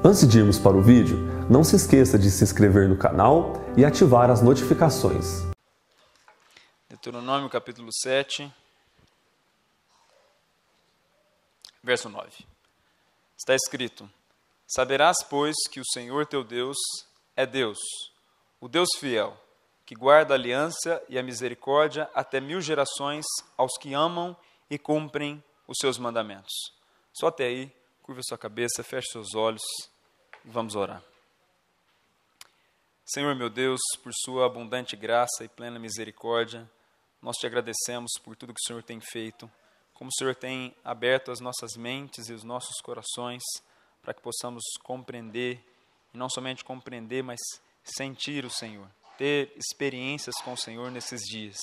Antes de irmos para o vídeo, não se esqueça de se inscrever no canal e ativar as notificações. Deuteronômio capítulo 7, verso 9. Está escrito: Saberás, pois, que o Senhor teu Deus é Deus, o Deus fiel, que guarda a aliança e a misericórdia até 1000 gerações aos que amam e cumprem os seus mandamentos. Só até aí, curva sua cabeça, feche seus olhos e vamos orar. Senhor meu Deus, por sua abundante graça e plena misericórdia, nós te agradecemos por tudo que o Senhor tem feito, como o Senhor tem aberto as nossas mentes e os nossos corações para que possamos compreender, e não somente compreender, mas sentir o Senhor, ter experiências com o Senhor nesses dias.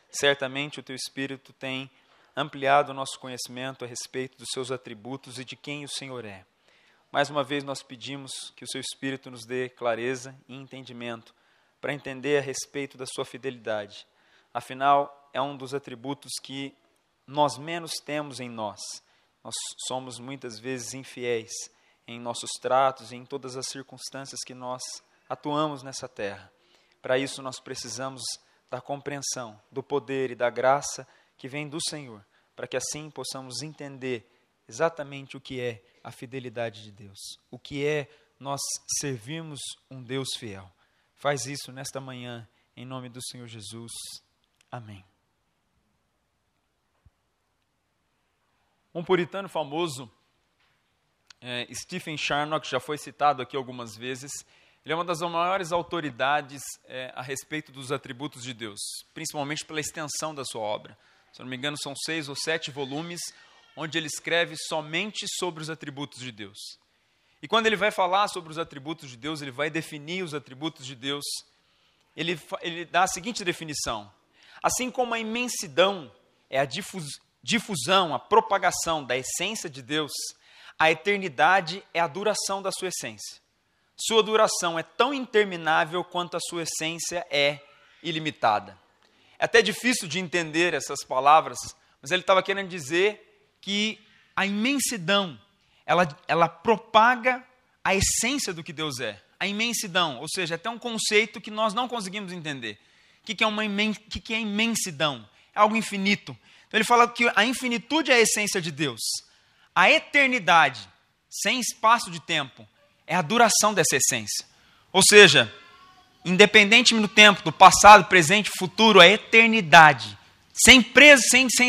Certamente o Teu Espírito tem ampliado o nosso conhecimento a respeito dos Seus atributos e de quem o Senhor é. Mais uma vez nós pedimos que o Seu Espírito nos dê clareza e entendimento para entender a respeito da Sua fidelidade. Afinal, é um dos atributos que nós menos temos em nós. Nós somos muitas vezes infiéis em nossos tratos e em todas as circunstâncias que nós atuamos nessa terra. Para isso nós precisamos da compreensão, do poder e da graça que vem do Senhor, para que assim possamos entender exatamente o que é a fidelidade de Deus, o que é nós servirmos um Deus fiel. Faz isso nesta manhã, em nome do Senhor Jesus. Amém. Um puritano famoso, Stephen Charnock, já foi citado aqui algumas vezes. Ele é uma das maiores autoridades a respeito dos atributos de Deus, principalmente pela extensão da sua obra. Se eu não me engano, são 6 ou 7 volumes, onde ele escreve somente sobre os atributos de Deus. E quando ele vai falar sobre os atributos de Deus, ele vai definir os atributos de Deus, ele dá a seguinte definição: assim como a imensidão é a difusão, a propagação da essência de Deus, a eternidade é a duração da sua essência. Sua duração é tão interminável quanto a sua essência é ilimitada. É até difícil de entender essas palavras, mas ele estava querendo dizer que a imensidão, ela propaga a essência do que Deus é. A imensidão, ou seja, é até um conceito que nós não conseguimos entender. O que é imensidão? É algo infinito. Então ele fala que a infinitude é a essência de Deus. A eternidade, sem espaço de tempo, é a duração dessa essência. Ou seja, independente do tempo, do passado, presente, futuro, a eternidade, sem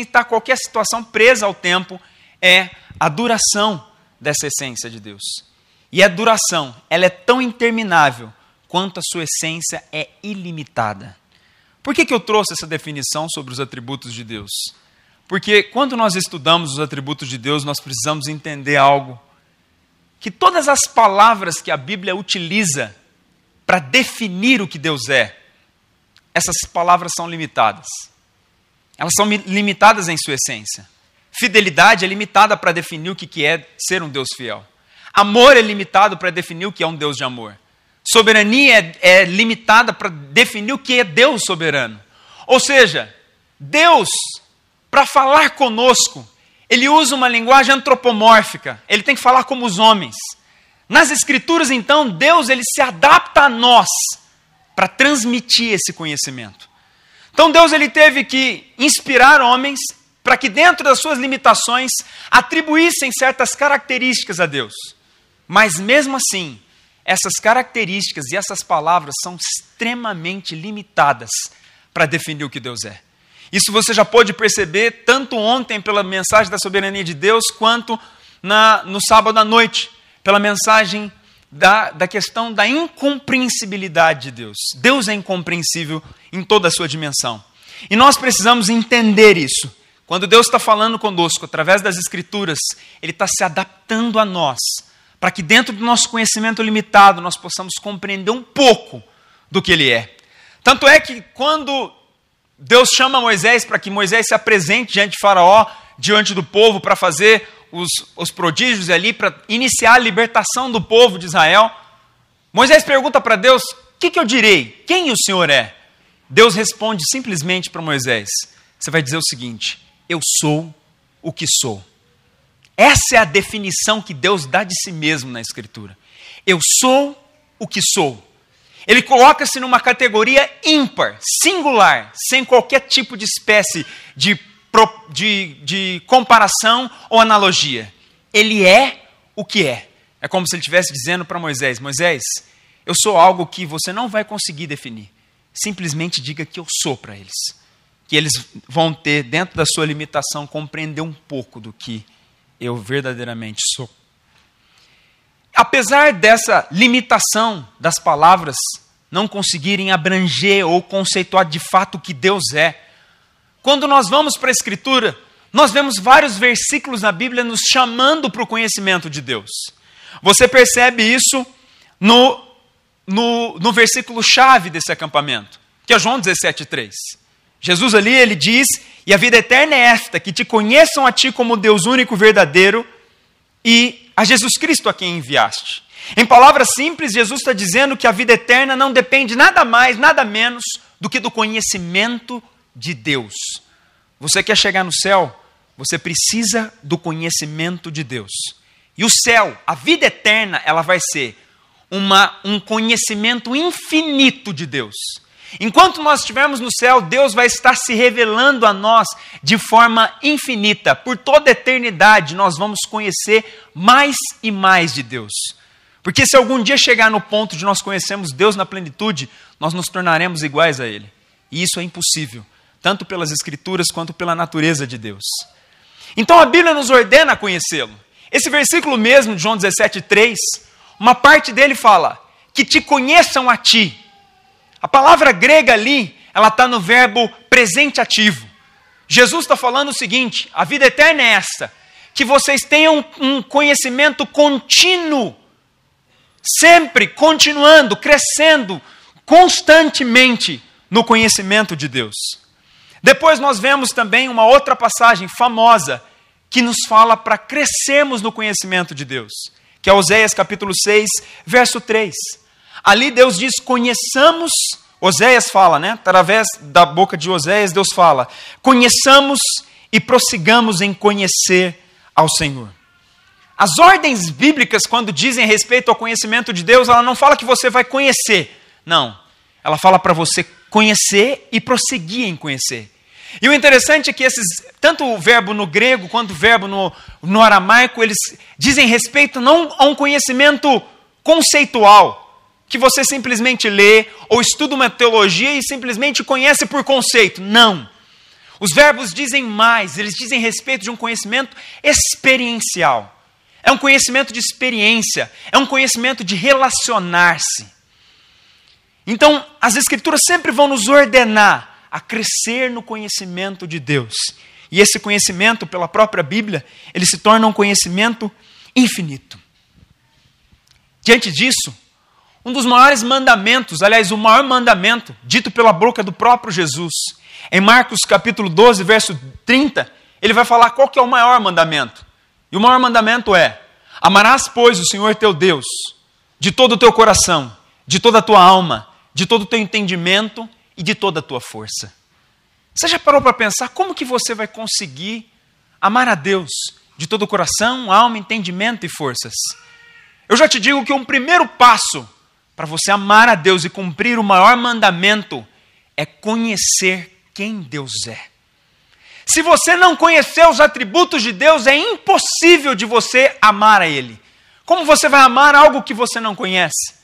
estar qualquer situação presa ao tempo, é a duração dessa essência de Deus. E a duração, ela é tão interminável quanto a sua essência é ilimitada. Por que eu trouxe essa definição sobre os atributos de Deus? Porque quando nós estudamos os atributos de Deus, nós precisamos entender algo, que todas as palavras que a Bíblia utiliza para definir o que Deus é, essas palavras são limitadas. Elas são limitadas em sua essência. Fidelidade é limitada para definir o que é ser um Deus fiel. Amor é limitado para definir o que é um Deus de amor. Soberania é limitada para definir o que é Deus soberano. Ou seja, Deus, para falar conosco, Ele usa uma linguagem antropomórfica. Ele tem que falar como os homens. Nas Escrituras, então, Deus ele se adapta a nós para transmitir esse conhecimento. Então, Deus ele teve que inspirar homens para que, dentro das suas limitações, atribuíssem certas características a Deus. Mas, mesmo assim, essas características e essas palavras são extremamente limitadas para definir o que Deus é. Isso você já pôde perceber tanto ontem pela mensagem da soberania de Deus, quanto no sábado à noite, pela mensagem da questão da incompreensibilidade de Deus. Deus é incompreensível em toda a sua dimensão. E nós precisamos entender isso. Quando Deus está falando conosco, através das Escrituras, Ele está se adaptando a nós, para que dentro do nosso conhecimento limitado, nós possamos compreender um pouco do que Ele é. Tanto é que quando Deus chama Moisés para que Moisés se apresente diante de Faraó, diante do povo, para fazer os prodígios ali, para iniciar a libertação do povo de Israel, Moisés pergunta para Deus: o que eu direi? Quem o Senhor é? Deus responde simplesmente para Moisés: você vai dizer o seguinte: eu sou o que sou. Essa é a definição que Deus dá de si mesmo na Escritura. Eu sou o que sou. Ele coloca-se numa categoria ímpar, singular, sem qualquer tipo de espécie de comparação ou analogia. Ele é o que é. É como se ele estivesse dizendo para Moisés: Moisés, eu sou algo que você não vai conseguir definir. Simplesmente diga que eu sou para eles. Que eles vão ter, dentro da sua limitação, compreender um pouco do que eu verdadeiramente sou. Apesar dessa limitação das palavras não conseguirem abranger ou conceituar de fato o que Deus é, quando nós vamos para a Escritura, nós vemos vários versículos na Bíblia nos chamando para o conhecimento de Deus. Você percebe isso no versículo-chave desse acampamento, que é João 17,3. Jesus ali, ele diz: e a vida eterna é esta, que te conheçam a ti como Deus único, verdadeiro, e a Jesus Cristo a quem enviaste. Em palavras simples, Jesus está dizendo que a vida eterna não depende nada mais, nada menos do que do conhecimento de Deus. Você quer chegar no céu? Você precisa do conhecimento de Deus. E o céu, a vida eterna, ela vai ser um conhecimento infinito de Deus. Enquanto nós estivermos no céu, Deus vai estar se revelando a nós de forma infinita. Por toda a eternidade, nós vamos conhecer mais e mais de Deus. Porque se algum dia chegar no ponto de nós conhecermos Deus na plenitude, nós nos tornaremos iguais a Ele. E isso é impossível, tanto pelas Escrituras quanto pela natureza de Deus. Então a Bíblia nos ordena a conhecê-lo. Esse versículo mesmo de João 17,3, uma parte dele fala: que te conheçam a ti. A palavra grega ali, ela está no verbo presente ativo. Jesus está falando o seguinte: a vida eterna é esta, que vocês tenham um conhecimento contínuo, sempre continuando, crescendo, constantemente no conhecimento de Deus. Depois nós vemos também uma outra passagem famosa, que nos fala para crescermos no conhecimento de Deus, que é Oséias capítulo 6, verso 3. Ali Deus diz: conheçamos, Oséias fala, né? Através da boca de Oséias, Deus fala: conheçamos e prossigamos em conhecer ao Senhor. As ordens bíblicas, quando dizem respeito ao conhecimento de Deus, ela não fala que você vai conhecer, não. Ela fala para você conhecer e prosseguir em conhecer. E o interessante é que tanto o verbo no grego quanto o verbo no aramaico, eles dizem respeito não a um conhecimento conceitual, que você simplesmente lê ou estuda uma teologia e simplesmente conhece por conceito. Não. Os verbos dizem mais, eles dizem respeito de um conhecimento experiencial. É um conhecimento de experiência, é um conhecimento de relacionar-se. Então, as Escrituras sempre vão nos ordenar a crescer no conhecimento de Deus. E esse conhecimento, pela própria Bíblia, ele se torna um conhecimento infinito. Diante disso, um dos maiores mandamentos, aliás, o maior mandamento, dito pela boca do próprio Jesus, em Marcos capítulo 12, verso 30, ele vai falar qual que é o maior mandamento. E o maior mandamento é: amarás, pois, o Senhor teu Deus, de todo o teu coração, de toda a tua alma, de todo o teu entendimento e de toda a tua força. Você já parou para pensar como que você vai conseguir amar a Deus de todo o coração, alma, entendimento e forças? Eu já te digo que um primeiro passo para você amar a Deus e cumprir o maior mandamento é conhecer quem Deus é. Se você não conhecer os atributos de Deus, é impossível de você amar a Ele. Como você vai amar algo que você não conhece?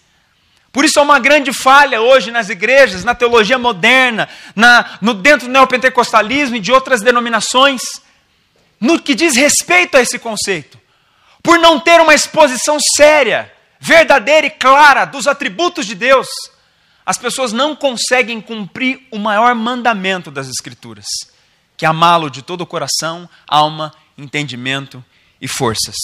Por isso é uma grande falha hoje nas igrejas, na teologia moderna, dentro do neopentecostalismo e de outras denominações, no que diz respeito a esse conceito. Por não ter uma exposição séria, verdadeira e clara dos atributos de Deus, as pessoas não conseguem cumprir o maior mandamento das Escrituras, que é amá-lo de todo o coração, alma, entendimento e forças.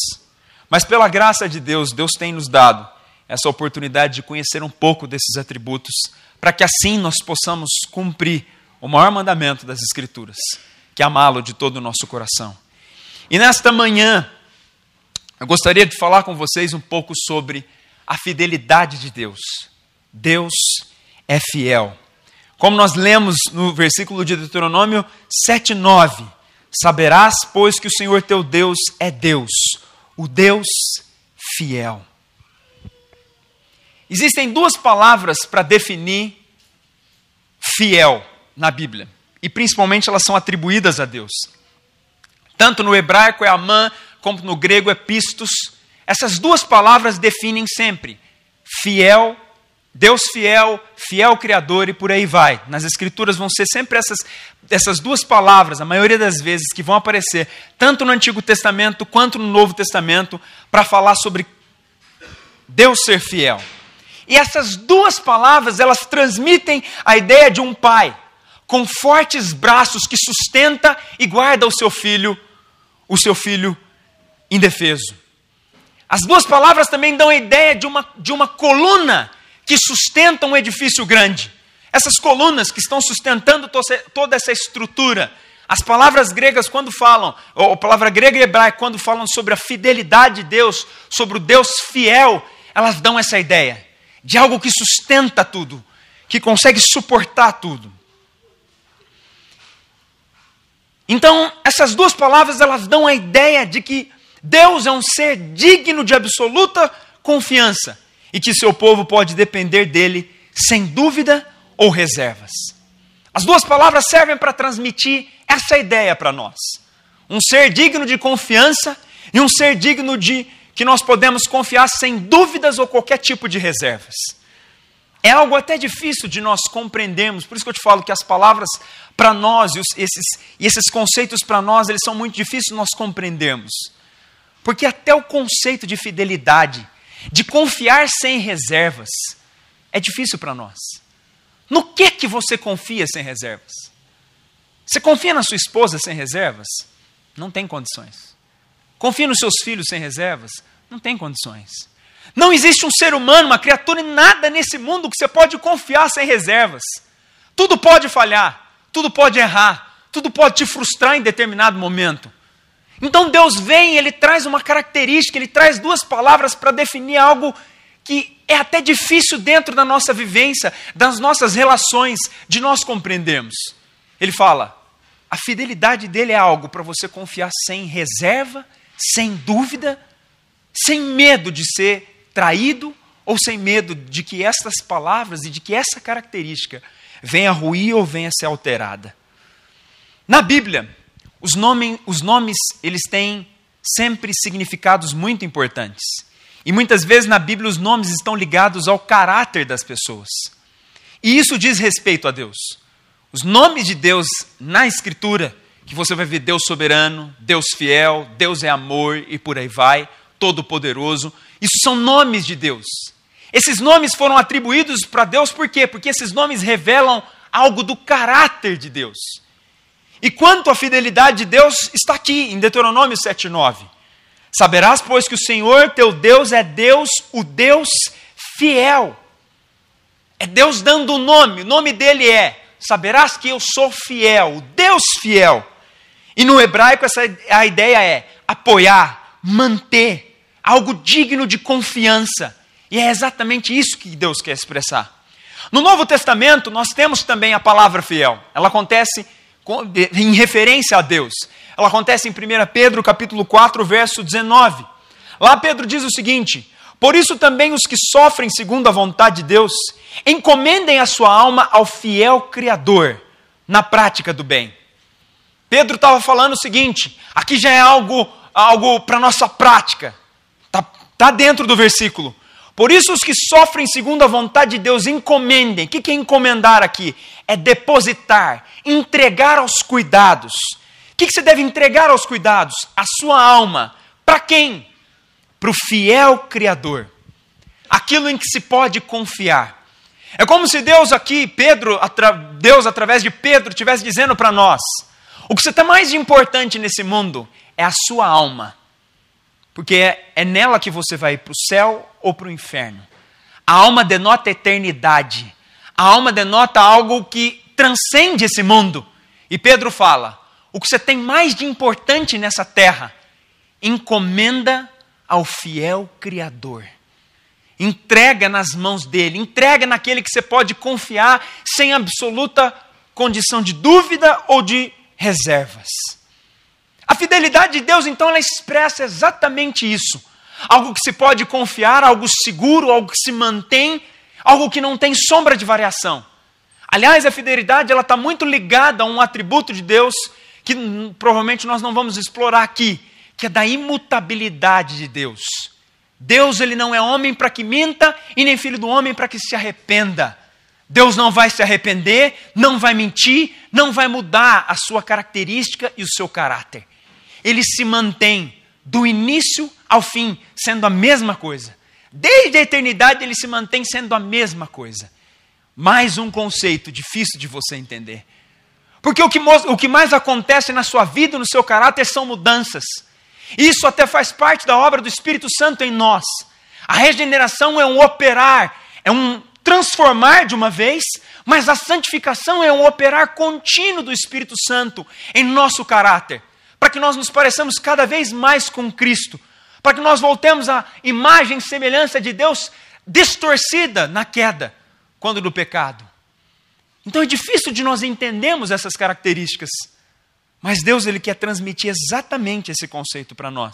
Mas pela graça de Deus, Deus tem nos dado essa oportunidade de conhecer um pouco desses atributos, para que assim nós possamos cumprir o maior mandamento das Escrituras, que é amá-lo de todo o nosso coração. E nesta manhã, eu gostaria de falar com vocês um pouco sobre a fidelidade de Deus. Deus é fiel. Como nós lemos no versículo de Deuteronômio 7:9, Saberás, pois, que o Senhor teu Deus é Deus, o Deus fiel. Existem duas palavras para definir fiel na Bíblia. E principalmente elas são atribuídas a Deus. Tanto no hebraico é amã, como no grego é pistos. Essas duas palavras definem sempre fiel, Deus fiel, fiel criador e por aí vai. Nas escrituras vão ser sempre essas duas palavras, a maioria das vezes, que vão aparecer tanto no Antigo Testamento quanto no Novo Testamento para falar sobre Deus ser fiel. E essas duas palavras, elas transmitem a ideia de um pai com fortes braços que sustenta e guarda o seu filho indefeso. As duas palavras também dão a ideia de uma coluna que sustenta um edifício grande. Essas colunas que estão sustentando toda essa estrutura. As palavras gregas quando falam, ou a palavra grega e hebraica quando falam sobre a fidelidade de Deus, sobre o Deus fiel, elas dão essa ideia de algo que sustenta tudo, que consegue suportar tudo. Então, essas duas palavras, elas dão a ideia de que Deus é um ser digno de absoluta confiança e que seu povo pode depender dele sem dúvida ou reservas. As duas palavras servem para transmitir essa ideia para nós. Um ser digno de confiança e um ser digno de que nós podemos confiar sem dúvidas ou qualquer tipo de reservas. É algo até difícil de nós compreendermos, por isso que eu te falo que as palavras para nós e esses conceitos para nós, eles são muito difíceis de nós compreendermos. Porque até o conceito de fidelidade, de confiar sem reservas, é difícil para nós. No que você confia sem reservas? Você confia na sua esposa sem reservas? Não tem condições. Confia nos seus filhos sem reservas? Não tem condições. Não existe um ser humano, uma criatura, nada nesse mundo que você pode confiar sem reservas. Tudo pode falhar, tudo pode errar, tudo pode te frustrar em determinado momento. Então Deus vem e Ele traz uma característica, Ele traz duas palavras para definir algo que é até difícil dentro da nossa vivência, das nossas relações, de nós compreendermos. Ele fala, a fidelidade dele é algo para você confiar sem reserva, sem dúvida, sem medo de ser traído ou sem medo de que essas palavras e de que essa característica venha a ruir ou venha a ser alterada. Na Bíblia, os nomes eles têm sempre significados muito importantes. E muitas vezes na Bíblia os nomes estão ligados ao caráter das pessoas. E isso diz respeito a Deus. Os nomes de Deus na Escritura, que você vai ver Deus soberano, Deus fiel, Deus é amor e por aí vai, todo-poderoso. Isso são nomes de Deus. Esses nomes foram atribuídos para Deus por quê? Porque esses nomes revelam algo do caráter de Deus. E quanto à fidelidade de Deus, está aqui em Deuteronômio 7:9. Saberás, pois, que o Senhor teu Deus é Deus, o Deus fiel. É Deus dando o nome dele é, saberás que eu sou fiel, o Deus fiel. E no hebraico a ideia é apoiar, manter, algo digno de confiança. E é exatamente isso que Deus quer expressar. No Novo Testamento, nós temos também a palavra fiel. Ela acontece em referência a Deus. Ela acontece em 1 Pedro capítulo 4, verso 19. Lá Pedro diz o seguinte: por isso também os que sofrem segundo a vontade de Deus, encomendem a sua alma ao fiel Criador, na prática do bem. Pedro estava falando o seguinte, aqui já é algo para a nossa prática. Está dentro do versículo. Por isso os que sofrem segundo a vontade de Deus, encomendem. O que é encomendar aqui? É depositar, entregar aos cuidados. O que você deve entregar aos cuidados? A sua alma. Para quem? Para o fiel Criador. Aquilo em que se pode confiar. É como se Deus aqui, Deus através de Pedro, estivesse dizendo para nós, o que você tem mais de importante nesse mundo é a sua alma. Porque é nela que você vai para o céu ou para o inferno. A alma denota eternidade. A alma denota algo que transcende esse mundo. E Pedro fala, o que você tem mais de importante nessa terra, encomenda ao fiel Criador. Entrega nas mãos dele, entrega naquele que você pode confiar sem absoluta condição de dúvida ou de reservas. A fidelidade de Deus, então, ela expressa exatamente isso. Algo que se pode confiar, algo seguro, algo que se mantém, algo que não tem sombra de variação. Aliás, a fidelidade ela está muito ligada a um atributo de Deus que provavelmente nós não vamos explorar aqui, que é da imutabilidade de Deus. Deus ele não é homem para que minta e nem filho do homem para que se arrependa. Deus não vai se arrepender, não vai mentir, não vai mudar a sua característica e o seu caráter. Ele se mantém do início ao fim sendo a mesma coisa. Desde a eternidade ele se mantém sendo a mesma coisa. Mais um conceito difícil de você entender. Porque o que mais acontece na sua vida, no seu caráter, são mudanças. Isso até faz parte da obra do Espírito Santo em nós. A regeneração é um operar, é um transformar de uma vez, mas a santificação é um operar contínuo do Espírito Santo em nosso caráter, para que nós nos pareçamos cada vez mais com Cristo, para que nós voltemos à imagem e semelhança de Deus distorcida na queda, quando do pecado. Então é difícil de nós entendermos essas características, mas Deus ele quer transmitir exatamente esse conceito para nós.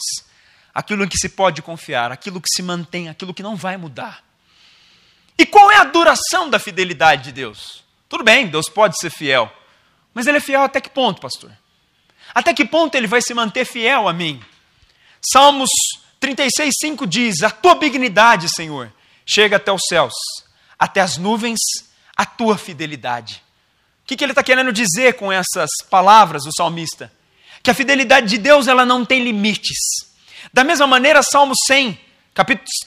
Aquilo em que se pode confiar, aquilo que se mantém, aquilo que não vai mudar. E qual é a duração da fidelidade de Deus? Tudo bem, Deus pode ser fiel, mas ele é fiel até que ponto, pastor? Até que ponto ele vai se manter fiel a mim? Salmos 36:5 diz: a tua benignidade, Senhor, chega até os céus, até as nuvens, a tua fidelidade. O que ele está querendo dizer com essas palavras, o salmista? Que a fidelidade de Deus ela não tem limites. Da mesma maneira, Salmo 100,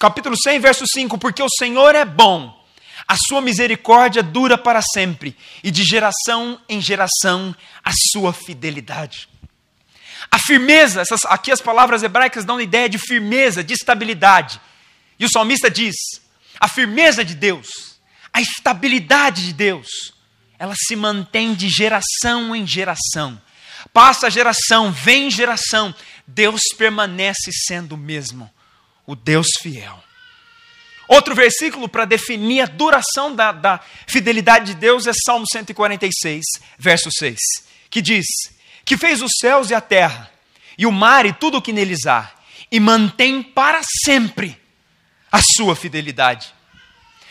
capítulo 100, verso 5, porque o Senhor é bom, a sua misericórdia dura para sempre, e de geração em geração a sua fidelidade. A firmeza, aqui as palavras hebraicas dão uma ideia de firmeza, de estabilidade. E o salmista diz, a firmeza de Deus, a estabilidade de Deus, ela se mantém de geração em geração. Passa a geração, vem geração, Deus permanece sendo o mesmo, o Deus fiel. Outro versículo para definir a duração da fidelidade de Deus é Salmo 146, verso 6, que diz, que fez os céus e a terra, e o mar e tudo o que neles há, e mantém para sempre a sua fidelidade.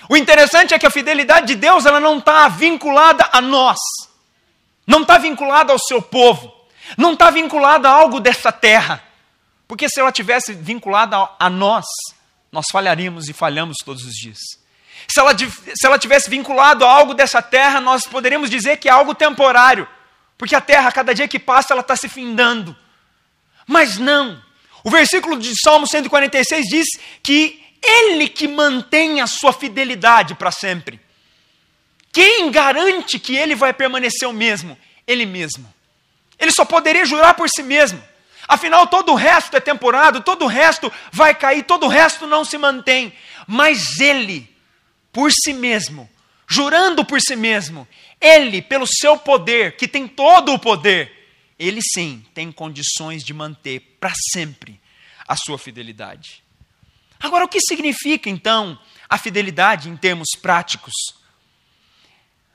O interessante é que a fidelidade de Deus ela não está vinculada a nós, não está vinculada ao seu povo, não está vinculada a algo dessa terra, porque se ela tivesse vinculada a nós falharíamos e falhamos todos os dias. Se ela tivesse vinculado a algo dessa terra, nós poderíamos dizer que é algo temporário, porque a terra, cada dia que passa, ela está se findando. Mas não. O versículo de Salmo 146 diz que Ele que mantém a sua fidelidade para sempre. Quem garante que Ele vai permanecer o mesmo? Ele mesmo. Ele só poderia jurar por si mesmo. Afinal, todo o resto é temporário, todo o resto vai cair, todo o resto não se mantém. Mas Ele, por si mesmo, jurando por si mesmo, Ele, pelo seu poder, que tem todo o poder, Ele sim tem condições de manter para sempre a sua fidelidade. Agora, o que significa então a fidelidade em termos práticos?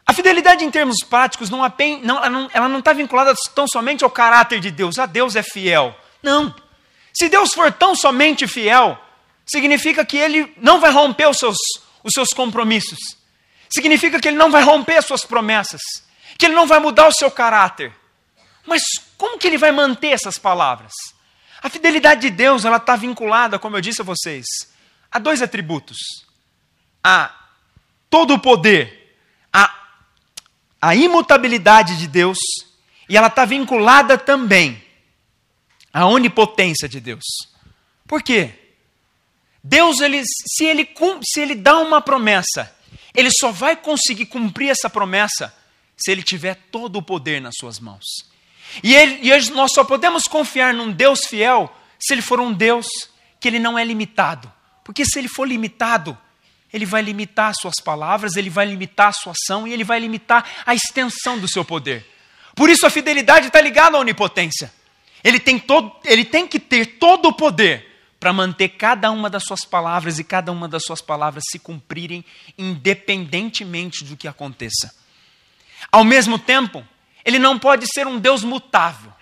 A fidelidade em termos práticos ela não está vinculada tão somente ao caráter de Deus. Deus é fiel. Não. Se Deus for tão somente fiel, significa que Ele não vai romper os seus compromissos. Significa que Ele não vai romper as suas promessas. Que Ele não vai mudar o seu caráter. Mas como que Ele vai manter essas palavras? A fidelidade de Deus ela está vinculada, como eu disse a vocês, a dois atributos. A todo o poder, a imutabilidade de Deus, e ela está vinculada também à onipotência de Deus. Por quê? Deus, se ele dá uma promessa, Ele só vai conseguir cumprir essa promessa se Ele tiver todo o poder nas suas mãos. E nós só podemos confiar num Deus fiel se Ele for um Deus que Ele não é limitado. Porque se Ele for limitado, Ele vai limitar as suas palavras, Ele vai limitar a sua ação e Ele vai limitar a extensão do seu poder. Por isso a fidelidade está ligada à onipotência. Ele tem que ter todo o poder para manter cada uma das suas palavras e cada uma das suas palavras se cumprirem independentemente do que aconteça. Ao mesmo tempo, Ele não pode ser um Deus mutável.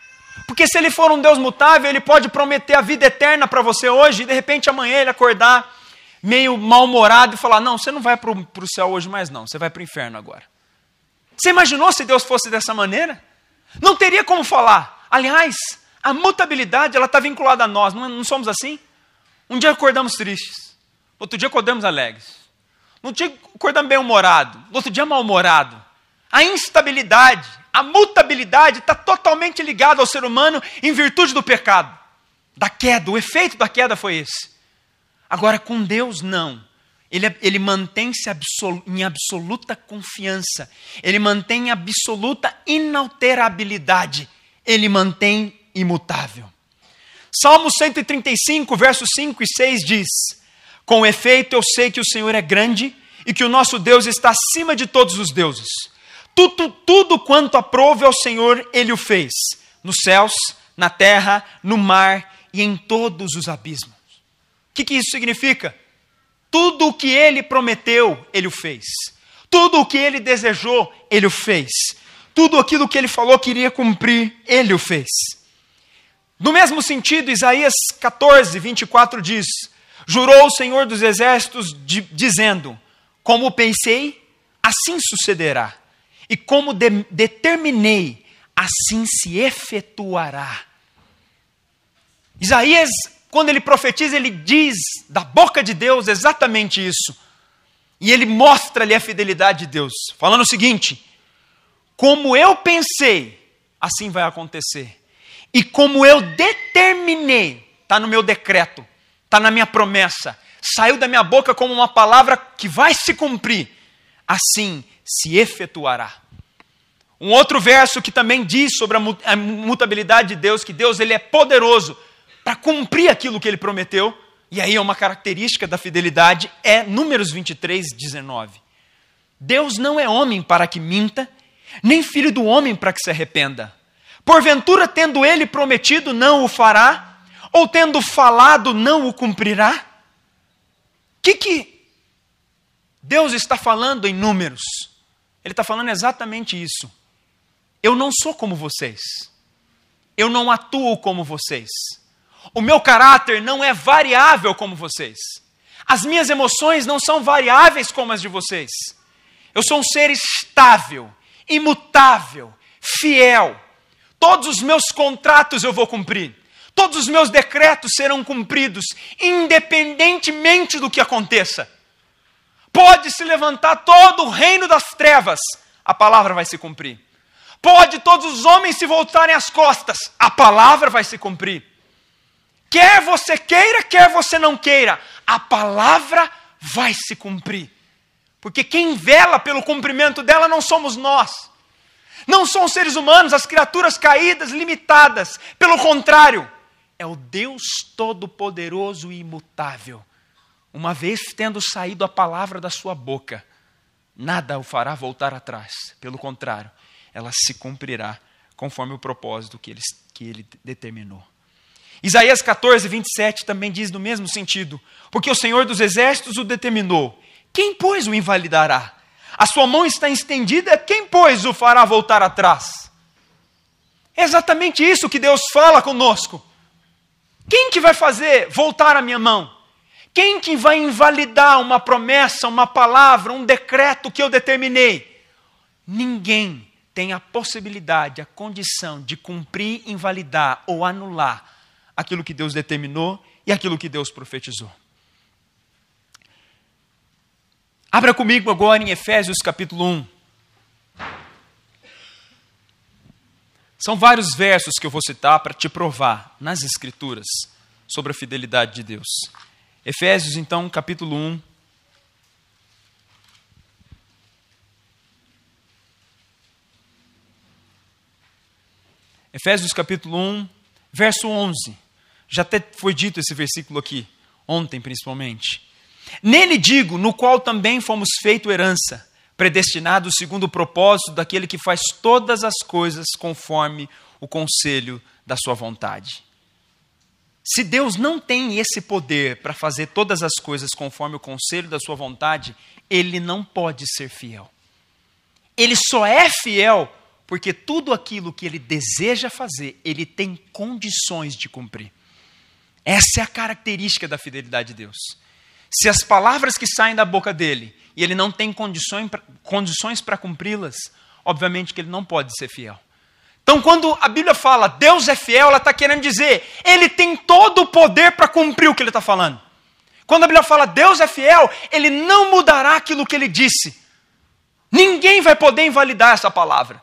Porque se ele for um Deus mutável, ele pode prometer a vida eterna para você hoje, e de repente amanhã ele acordar meio mal-humorado e falar, não, você não vai para o céu hoje mais não, você vai para o inferno agora. Você imaginou se Deus fosse dessa maneira? Não teria como falar. Aliás, a mutabilidade ela está vinculada a nós, não somos assim? Um dia acordamos tristes, outro dia acordamos alegres, um dia acordamos bem-humorado, outro dia mal-humorado. A instabilidade, a mutabilidade está totalmente ligada ao ser humano em virtude do pecado, da queda. O efeito da queda foi esse. Agora, com Deus, não. Ele mantém-se em absoluta confiança. Ele mantém absoluta inalterabilidade. Ele mantém imutável. Salmo 135, versos 5 e 6 diz: com efeito eu sei que o Senhor é grande e que o nosso Deus está acima de todos os deuses. Tudo quanto aprouve ao Senhor, Ele o fez, nos céus, na terra, no mar e em todos os abismos. O que isso significa? Tudo o que Ele prometeu, Ele o fez. Tudo o que Ele desejou, Ele o fez. Tudo aquilo que Ele falou que iria cumprir, Ele o fez. No mesmo sentido, Isaías 14, 24 diz: jurou o Senhor dos Exércitos, dizendo, como pensei, assim sucederá. E como determinei, assim se efetuará. Isaías, quando ele profetiza, ele diz da boca de Deus exatamente isso. E ele mostra ali a fidelidade de Deus, falando o seguinte: como eu pensei, assim vai acontecer. E como eu determinei, está no meu decreto, está na minha promessa, saiu da minha boca como uma palavra que vai se cumprir, assim se efetuará. Um outro verso que também diz sobre a mutabilidade de Deus, que Deus ele é poderoso para cumprir aquilo que Ele prometeu, e aí é uma característica da fidelidade, é Números 23, 19. Deus não é homem para que minta, nem filho do homem para que se arrependa. Porventura, tendo Ele prometido, não o fará? Ou tendo falado, não o cumprirá? O que Deus está falando em Números? Ele está falando exatamente isso. Eu não sou como vocês. Eu não atuo como vocês. O meu caráter não é variável como vocês. As minhas emoções não são variáveis como as de vocês. Eu sou um ser estável, imutável, fiel. Todos os meus contratos eu vou cumprir. Todos os meus decretos serão cumpridos, independentemente do que aconteça. Pode se levantar todo o reino das trevas, a palavra vai se cumprir. Pode todos os homens se voltarem as costas, a palavra vai se cumprir. Quer você queira, quer você não queira, a palavra vai se cumprir. Porque quem vela pelo cumprimento dela não somos nós. Não são os seres humanos, as criaturas caídas, limitadas. Pelo contrário, é o Deus Todo-Poderoso e imutável. Uma vez tendo saído a palavra da sua boca, nada o fará voltar atrás. Pelo contrário, ela se cumprirá conforme o propósito que ele determinou. Isaías 14, 27 também diz no mesmo sentido: porque o Senhor dos Exércitos o determinou, quem, pois, o invalidará? A sua mão está estendida, quem, pois, o fará voltar atrás? É exatamente isso que Deus fala conosco. Quem que vai fazer voltar a minha mão? Quem que vai invalidar uma promessa, uma palavra, um decreto que eu determinei? Ninguém tem a possibilidade, a condição de cumprir, invalidar ou anular aquilo que Deus determinou e aquilo que Deus profetizou. Abra comigo agora em Efésios capítulo 1. São vários versos que eu vou citar para te provar nas Escrituras sobre a fidelidade de Deus. Efésios, então, capítulo 1. Efésios capítulo 1, verso 11. Já até foi dito esse versículo aqui, ontem principalmente. Nele digo, no qual também fomos feito herança, predestinados segundo o propósito daquele que faz todas as coisas conforme o conselho da sua vontade. Se Deus não tem esse poder para fazer todas as coisas conforme o conselho da sua vontade, Ele não pode ser fiel. Ele só é fiel Porque tudo aquilo que ele deseja fazer, ele tem condições de cumprir. Essa é a característica da fidelidade de Deus. Se as palavras que saem da boca dele, e ele não tem condições para cumpri-las, obviamente que ele não pode ser fiel. Então, quando a Bíblia fala Deus é fiel, ela está querendo dizer, ele tem todo o poder para cumprir o que ele está falando. Quando a Bíblia fala Deus é fiel, ele não mudará aquilo que ele disse. Ninguém vai poder invalidar essa palavra.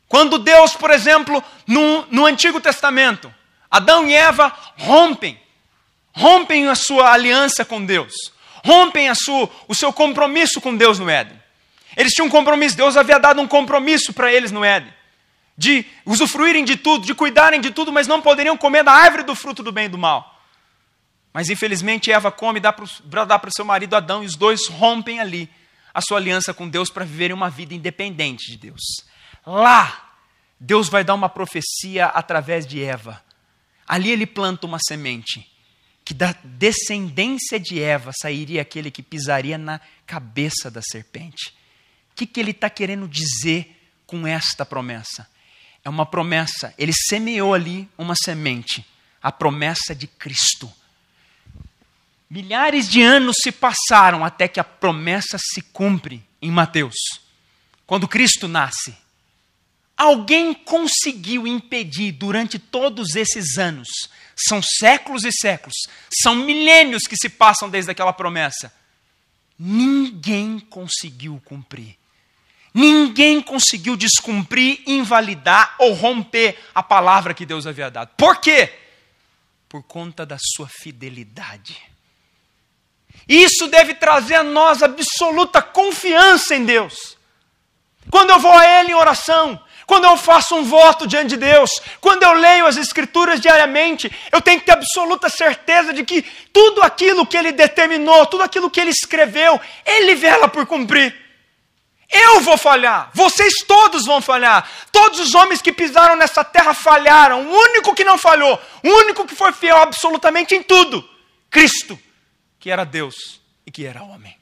Quando Deus, por exemplo, no Antigo Testamento, Adão e Eva rompem a sua aliança com Deus, rompem o seu compromisso com Deus no Éden. Eles tinham um compromisso, Deus havia dado um compromisso para eles no Éden, de usufruírem de tudo, de cuidarem de tudo, mas não poderiam comer da árvore do fruto do bem e do mal. Mas infelizmente Eva come e dá para o seu marido Adão, e os dois rompem ali a sua aliança com Deus para viverem uma vida independente de Deus. Lá, Deus vai dar uma profecia através de Eva. Ali ele planta uma semente, que da descendência de Eva sairia aquele que pisaria na cabeça da serpente. O que ele está querendo dizer com esta promessa? É uma promessa, ele semeou ali uma semente, a promessa de Cristo. Milhares de anos se passaram até que a promessa se cumpre em Mateus. Quando Cristo nasce, alguém conseguiu impedir durante todos esses anos, são séculos e séculos, são milênios que se passam desde aquela promessa. Ninguém conseguiu cumprir. Ninguém conseguiu descumprir, invalidar ou romper a palavra que Deus havia dado. Por quê? Por conta da sua fidelidade. Isso deve trazer a nós absoluta confiança em Deus. Quando eu vou a Ele em oração, quando eu faço um voto diante de Deus, quando eu leio as Escrituras diariamente, eu tenho que ter absoluta certeza de que tudo aquilo que Ele determinou, tudo aquilo que Ele escreveu, Ele vela por cumprir. Eu vou falhar, vocês todos vão falhar. Todos os homens que pisaram nessa terra falharam. O único que não falhou, o único que foi fiel absolutamente em tudo, Cristo, que era Deus e que era homem.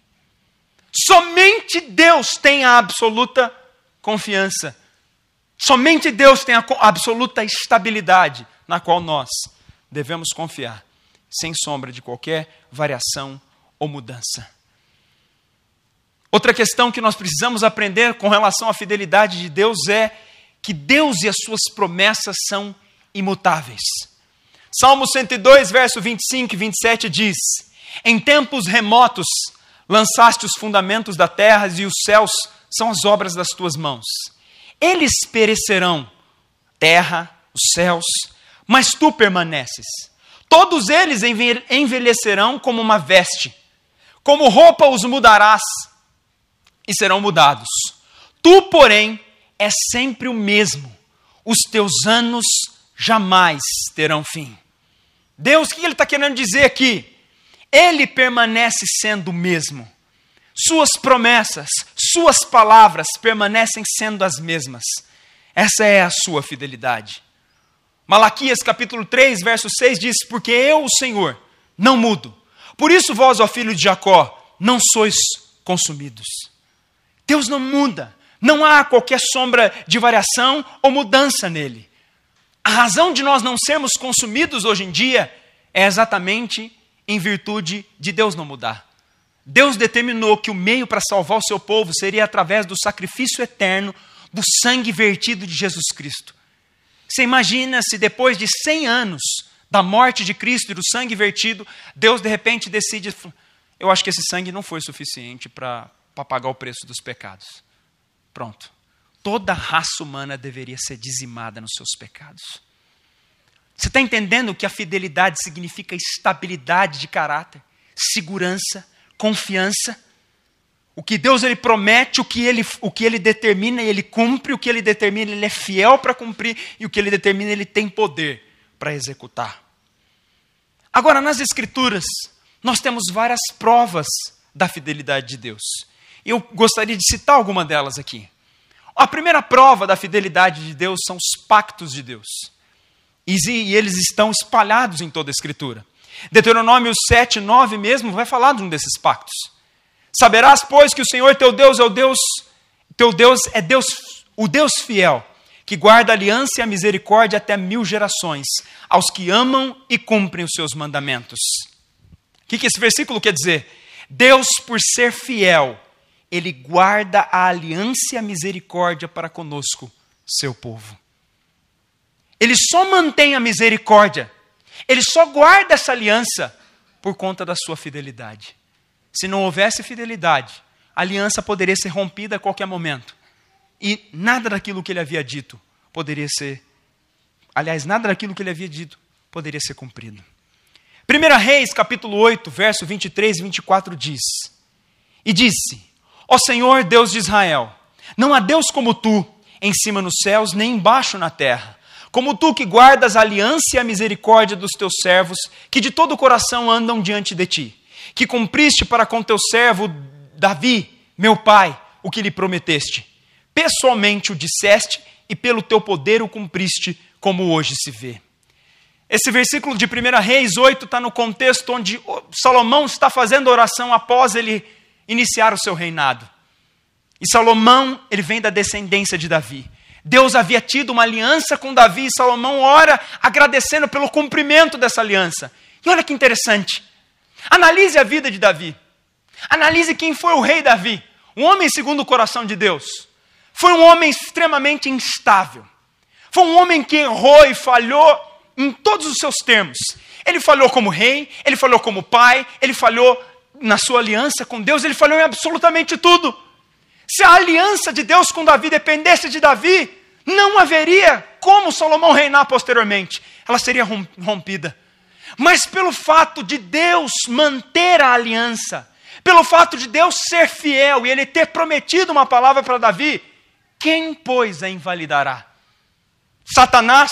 Somente Deus tem a absoluta confiança. Somente Deus tem a absoluta estabilidade na qual nós devemos confiar, sem sombra de qualquer variação ou mudança. Outra questão que nós precisamos aprender com relação à fidelidade de Deus é que Deus e as suas promessas são imutáveis. Salmo 102, verso 25 e 27 diz: em tempos remotos lançaste os fundamentos da terra e os céus são as obras das tuas mãos. Eles perecerão, terra, os céus, mas tu permaneces. Todos eles envelhecerão como uma veste, como roupa os mudarás e serão mudados. Tu, porém, és sempre o mesmo. Os teus anos jamais terão fim. Deus, o que Ele está querendo dizer aqui? Ele permanece sendo o mesmo. Suas promessas, suas palavras permanecem sendo as mesmas. Essa é a sua fidelidade. Malaquias capítulo 3, verso 6 diz: porque eu, o Senhor, não mudo. Por isso vós, ó filho de Jacó, não sois consumidos. Deus não muda. Não há qualquer sombra de variação ou mudança nele. A razão de nós não sermos consumidos hoje em dia é exatamente em virtude de Deus não mudar. Deus determinou que o meio para salvar o seu povo seria através do sacrifício eterno do sangue vertido de Jesus Cristo. Você imagina se depois de 100 anos da morte de Cristo e do sangue vertido, Deus de repente decide: eu acho que esse sangue não foi suficiente para pagar o preço dos pecados. Pronto. Toda a raça humana deveria ser dizimada nos seus pecados. Você está entendendo que a fidelidade significa estabilidade de caráter, segurança, confiança? O que Deus ele promete, o que ele determina, ele cumpre. O que ele determina, ele é fiel para cumprir. E o que ele determina, ele tem poder para executar. Agora, nas Escrituras, nós temos várias provas da fidelidade de Deus. Eu gostaria de citar alguma delas aqui. A primeira prova da fidelidade de Deus são os pactos de Deus. E eles estão espalhados em toda a Escritura. Deuteronômio 7, 9 mesmo vai falar de um desses pactos. Saberás, pois, que o Senhor teu Deus é Deus o Deus fiel, que guarda a aliança e a misericórdia até 1000 gerações, aos que amam e cumprem os seus mandamentos. O que esse versículo quer dizer? Deus, por ser fiel, Ele guarda a aliança e a misericórdia para conosco, seu povo. Ele só mantém a misericórdia, Ele só guarda essa aliança por conta da sua fidelidade. Se não houvesse fidelidade, a aliança poderia ser rompida a qualquer momento. E nada daquilo que Ele havia dito poderia ser... Aliás, nada daquilo que Ele havia dito poderia ser cumprido. 1 Reis, capítulo 8, verso 23 e 24 diz: E disse: Ó Senhor Deus de Israel, não há Deus como tu, em cima nos céus, nem embaixo na terra. Como tu que guardas a aliança e a misericórdia dos teus servos, que de todo o coração andam diante de ti, que cumpriste para com teu servo Davi, meu pai, o que lhe prometeste. Pessoalmente o disseste e pelo teu poder o cumpriste, como hoje se vê. Esse versículo de 1 Reis 8 está no contexto onde Salomão está fazendo oração após ele iniciar o seu reinado. E Salomão, ele vem da descendência de Davi. Deus havia tido uma aliança com Davi e Salomão ora agradecendo pelo cumprimento dessa aliança. E olha que interessante. Analise a vida de Davi. Analise quem foi o rei Davi. Um homem segundo o coração de Deus. Foi um homem extremamente instável. Foi um homem que errou e falhou em todos os seus termos. Ele falhou como rei, ele falhou como pai, ele falhou na sua aliança com Deus, ele falhou em absolutamente tudo. Se a aliança de Deus com Davi dependesse de Davi, não haveria como Salomão reinar posteriormente. Ela seria rompida. Mas pelo fato de Deus manter a aliança, pelo fato de Deus ser fiel e Ele ter prometido uma palavra para Davi, quem, pois, a invalidará? Satanás?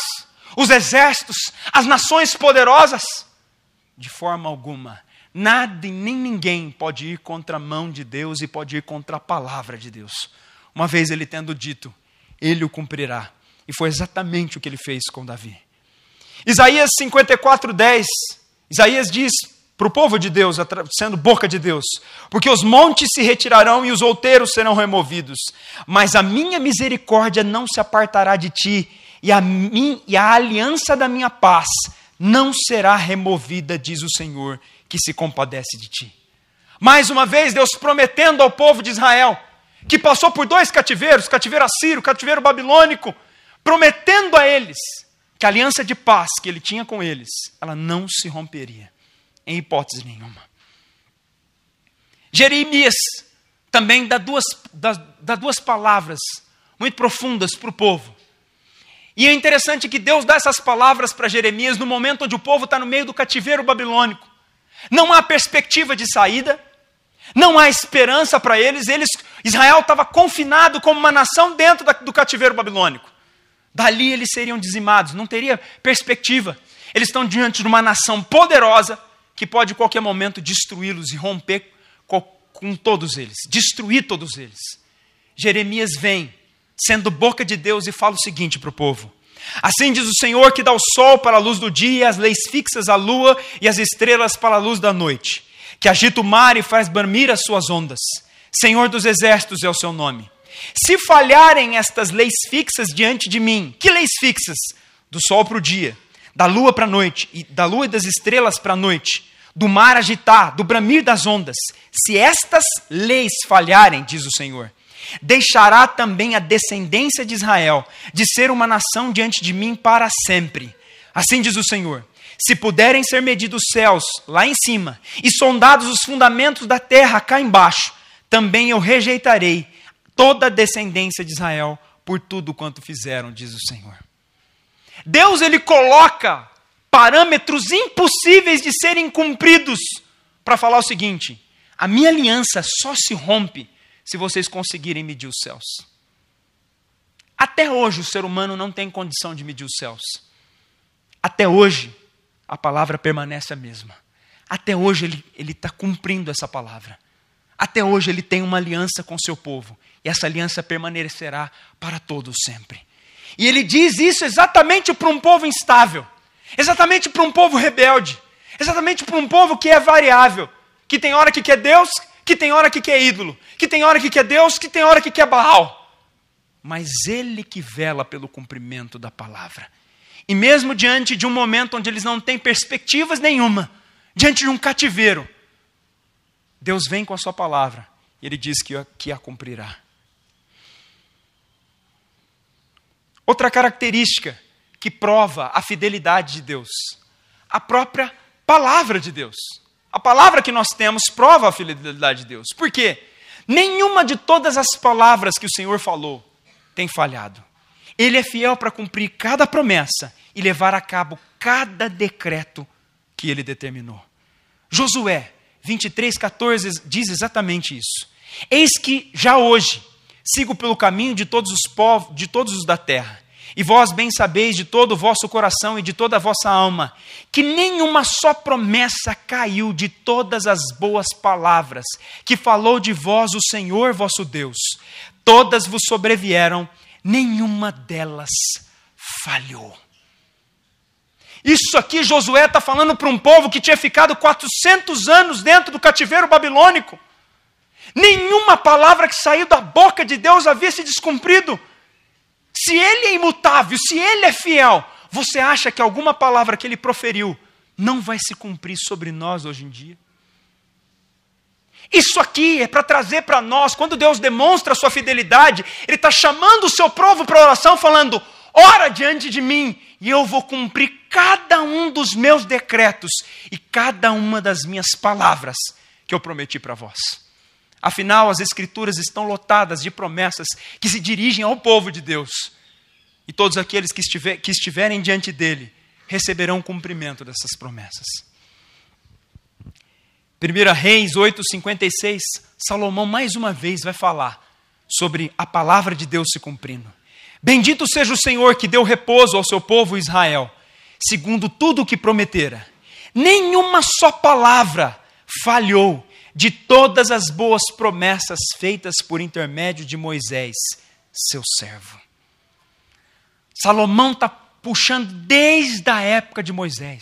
Os exércitos? As nações poderosas? De forma alguma. Nada e nem ninguém pode ir contra a mão de Deus e pode ir contra a palavra de Deus. Uma vez Ele tendo dito, Ele o cumprirá. E foi exatamente o que Ele fez com Davi. Isaías 54:10, Isaías diz para o povo de Deus, sendo boca de Deus: porque os montes se retirarão e os outeiros serão removidos, mas a minha misericórdia não se apartará de ti, e a aliança da minha paz não será removida, diz o Senhor, que se compadece de ti. Mais uma vez, Deus prometendo ao povo de Israel, que passou por 2 cativeiros, cativeiro assírio, cativeiro babilônico, prometendo a eles que a aliança de paz que Ele tinha com eles, ela não se romperia, em hipótese nenhuma. Jeremias também dá duas palavras muito profundas para o povo. E é interessante que Deus dá essas palavras para Jeremias no momento onde o povo está no meio do cativeiro babilônico. Não há perspectiva de saída, não há esperança para eles. Israel estava confinado como uma nação dentro do cativeiro babilônico. Dali eles seriam dizimados, não teria perspectiva. Eles estão diante de uma nação poderosa que pode, em qualquer momento, destruí-los e romper com todos eles, destruir todos eles. Jeremias vem, sendo boca de Deus, e fala o seguinte para o povo: assim diz o Senhor, que dá o sol para a luz do dia, e as leis fixas à lua e as estrelas para a luz da noite, que agita o mar e faz bramir as suas ondas. Senhor dos exércitos é o seu nome. Se falharem estas leis fixas diante de mim, que leis fixas? Do sol para o dia, da lua para a noite, e da lua e das estrelas para a noite, do mar agitar, do bramir das ondas. Se estas leis falharem, diz o Senhor, deixará também a descendência de Israel de ser uma nação diante de mim para sempre. Assim diz o Senhor: se puderem ser medidos os céus lá em cima e sondados os fundamentos da terra cá embaixo, também eu rejeitarei toda a descendência de Israel por tudo quanto fizeram, diz o Senhor. Deus, Ele coloca parâmetros impossíveis de serem cumpridos para falar o seguinte: a minha aliança só se rompe se vocês conseguirem medir os céus. Até hoje o ser humano não tem condição de medir os céus. Até hoje a palavra permanece a mesma. Até hoje ele está cumprindo essa palavra. Até hoje Ele tem uma aliança com o seu povo. E essa aliança permanecerá para todos sempre. E Ele diz isso exatamente para um povo instável. Exatamente para um povo rebelde. Exatamente para um povo que é variável. Que tem hora que quer Deus, que tem hora que quer ídolo. Que tem hora que quer Deus, que tem hora que quer Baal. mas Ele que vela pelo cumprimento da palavra. E mesmo diante de um momento onde eles não têm perspectivas nenhuma, diante de um cativeiro, Deus vem com a sua palavra e Ele diz que a cumprirá. Outra característica que prova a fidelidade de Deus, a própria palavra de Deus. A palavra que nós temos prova a fidelidade de Deus. Por quê? Nenhuma de todas as palavras que o Senhor falou tem falhado. Ele é fiel para cumprir cada promessa e levar a cabo cada decreto que Ele determinou. Josué 23:14 diz exatamente isso. Eis que já hoje sigo pelo caminho de todos os povos, de todos os da terra. E vós bem sabeis de todo o vosso coração e de toda a vossa alma, que nenhuma só promessa caiu de todas as boas palavras que falou de vós o Senhor vosso Deus. Todas vos sobrevieram, nenhuma delas falhou. Isso aqui Josué está falando para um povo que tinha ficado 400 anos dentro do cativeiro babilônico. Nenhuma palavra que saiu da boca de Deus havia se descumprido. Se Ele é imutável, se Ele é fiel, você acha que alguma palavra que Ele proferiu não vai se cumprir sobre nós hoje em dia? Isso aqui é para trazer para nós, quando Deus demonstra a sua fidelidade, Ele está chamando o seu povo para oração, falando: ora diante de mim, e eu vou cumprir cada um dos meus decretos e cada uma das minhas palavras que eu prometi para vós. Afinal, as Escrituras estão lotadas de promessas que se dirigem ao povo de Deus. E todos aqueles que estiverem diante dele receberão o cumprimento dessas promessas. 1 Reis 8:56, Salomão mais uma vez vai falar sobre a palavra de Deus se cumprindo. Bendito seja o Senhor que deu repouso ao seu povo Israel, segundo tudo o que prometera. Nenhuma só palavra falhou de todas as boas promessas feitas por intermédio de Moisés, seu servo. Salomão está puxando desde a época de Moisés.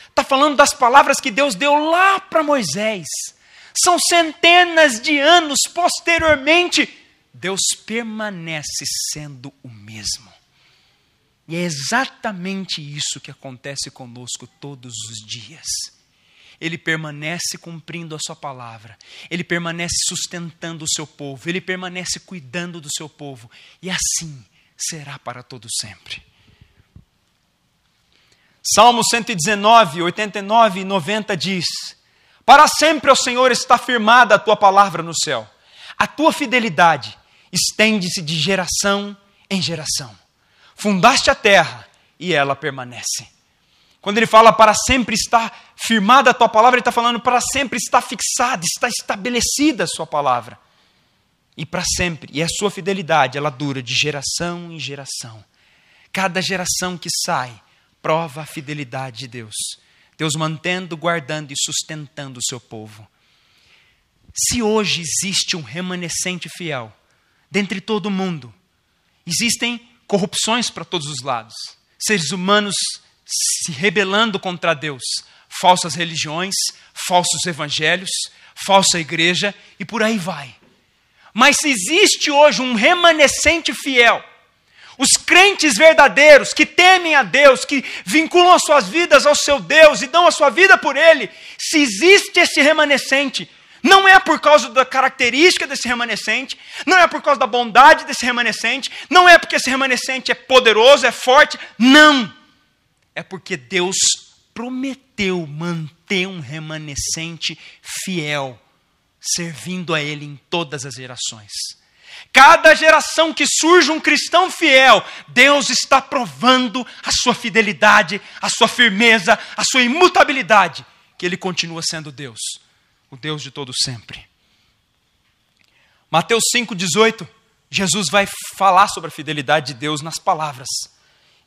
Está falando das palavras que Deus deu lá para Moisés. São centenas de anos posteriormente, Deus permanece sendo o mesmo. E é exatamente isso que acontece conosco todos os dias. Ele permanece cumprindo a sua palavra. Ele permanece sustentando o seu povo. Ele permanece cuidando do seu povo. E assim será para todo sempre. Salmo 119, 89 e 90 diz: para sempre, ó Senhor, está firmada a tua palavra no céu. A tua fidelidade estende-se de geração em geração. Fundaste a terra e ela permanece. Quando ele fala para sempre está firmada a tua palavra, ele está falando para sempre está fixada, está estabelecida a sua palavra. E para sempre. E a sua fidelidade, ela dura de geração em geração. Cada geração que sai prova a fidelidade de Deus. Deus mantendo, guardando e sustentando o seu povo. Se hoje existe um remanescente fiel, dentre todo o mundo, existem corrupções para todos os lados. Seres humanos se rebelando contra Deus, falsas religiões, falsos evangelhos, falsa igreja e por aí vai. Mas se existe hoje um remanescente fiel, os crentes verdadeiros que temem a Deus, que vinculam as suas vidas ao seu Deus e dão a sua vida por Ele, se existe esse remanescente, não é por causa da característica desse remanescente, não é por causa da bondade desse remanescente, não é porque esse remanescente é poderoso, é forte, não. É porque Deus prometeu manter um remanescente fiel, servindo a Ele em todas as gerações. Cada geração que surge um cristão fiel, Deus está provando a sua fidelidade, a sua firmeza, a sua imutabilidade, que Ele continua sendo Deus, o Deus de todo sempre. Mateus 5,18, Jesus vai falar sobre a fidelidade de Deus nas palavras.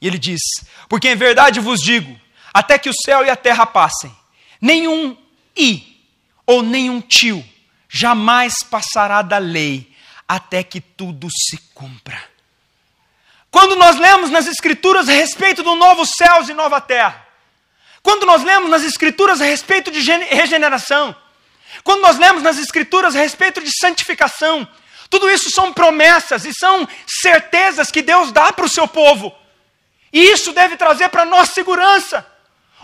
E Ele diz: porque em verdade vos digo, até que o céu e a terra passem, nenhum i ou nenhum tio jamais passará da lei, até que tudo se cumpra. Quando nós lemos nas Escrituras a respeito do novo céus e nova terra, quando nós lemos nas Escrituras a respeito de regeneração, quando nós lemos nas Escrituras a respeito de santificação, Tudo isso são promessas e são certezas que Deus dá para o seu povo. E isso deve trazer para nós segurança.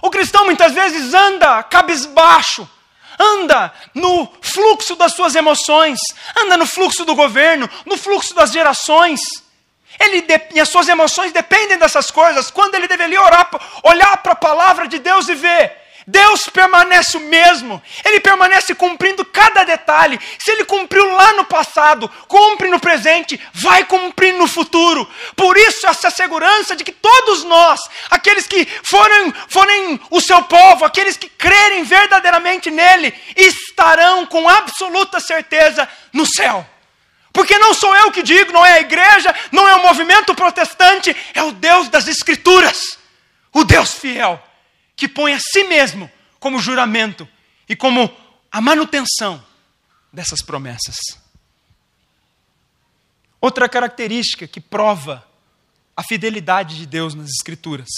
O cristão muitas vezes anda cabisbaixo, anda no fluxo das suas emoções, anda no fluxo do governo, no fluxo das gerações. E as suas emoções dependem dessas coisas, quando ele deveria olhar para a palavra de Deus e ver: Deus permanece o mesmo, Ele permanece cumprindo cada detalhe. Se Ele cumpriu lá no passado, cumpre no presente, vai cumprir no futuro. Por isso essa segurança de que todos nós, aqueles que forem o seu povo, aqueles que crerem verdadeiramente nele, estarão com absoluta certeza no céu. Porque não sou eu que digo, não é a igreja, não é o movimento protestante, é o Deus das Escrituras, o Deus fiel, que põe a si mesmo como juramento e como a manutenção dessas promessas. Outra característica que prova a fidelidade de Deus nas Escrituras: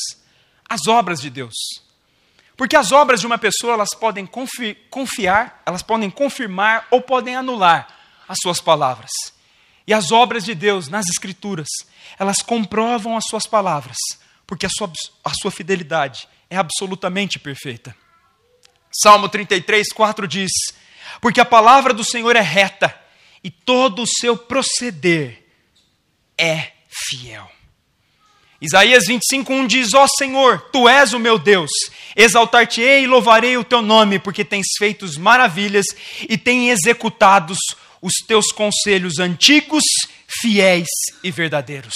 as obras de Deus. Porque as obras de uma pessoa, elas podem confiar, elas podem confirmar ou podem anular as suas palavras. E as obras de Deus nas Escrituras, elas comprovam as suas palavras, porque a sua fidelidade é absolutamente perfeita. Salmo 33, 4 diz: porque a palavra do Senhor é reta, e todo o seu proceder é fiel. Isaías 25, 1 diz: ó Senhor, Tu és o meu Deus, exaltar-te-ei e louvarei o Teu nome, porque tens feito maravilhas e tens executado os Teus conselhos antigos, fiéis e verdadeiros.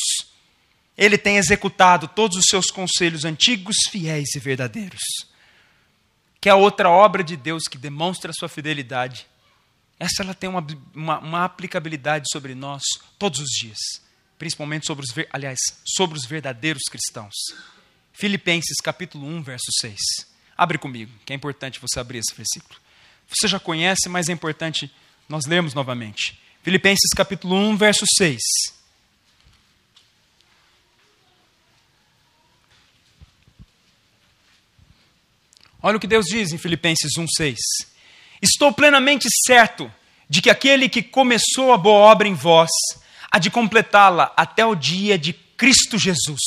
Ele tem executado todos os seus conselhos antigos, fiéis e verdadeiros. Que é outra obra de Deus que demonstra a sua fidelidade. Essa ela tem uma aplicabilidade sobre nós todos os dias. Principalmente sobre os verdadeiros cristãos. Filipenses capítulo 1, verso 6. Abre comigo, que é importante você abrir esse versículo. Você já conhece, mas é importante nós lermos novamente. Filipenses capítulo 1, verso 6. Olha o que Deus diz em Filipenses 1,6. Estou plenamente certo de que aquele que começou a boa obra em vós há de completá-la até o dia de Cristo Jesus.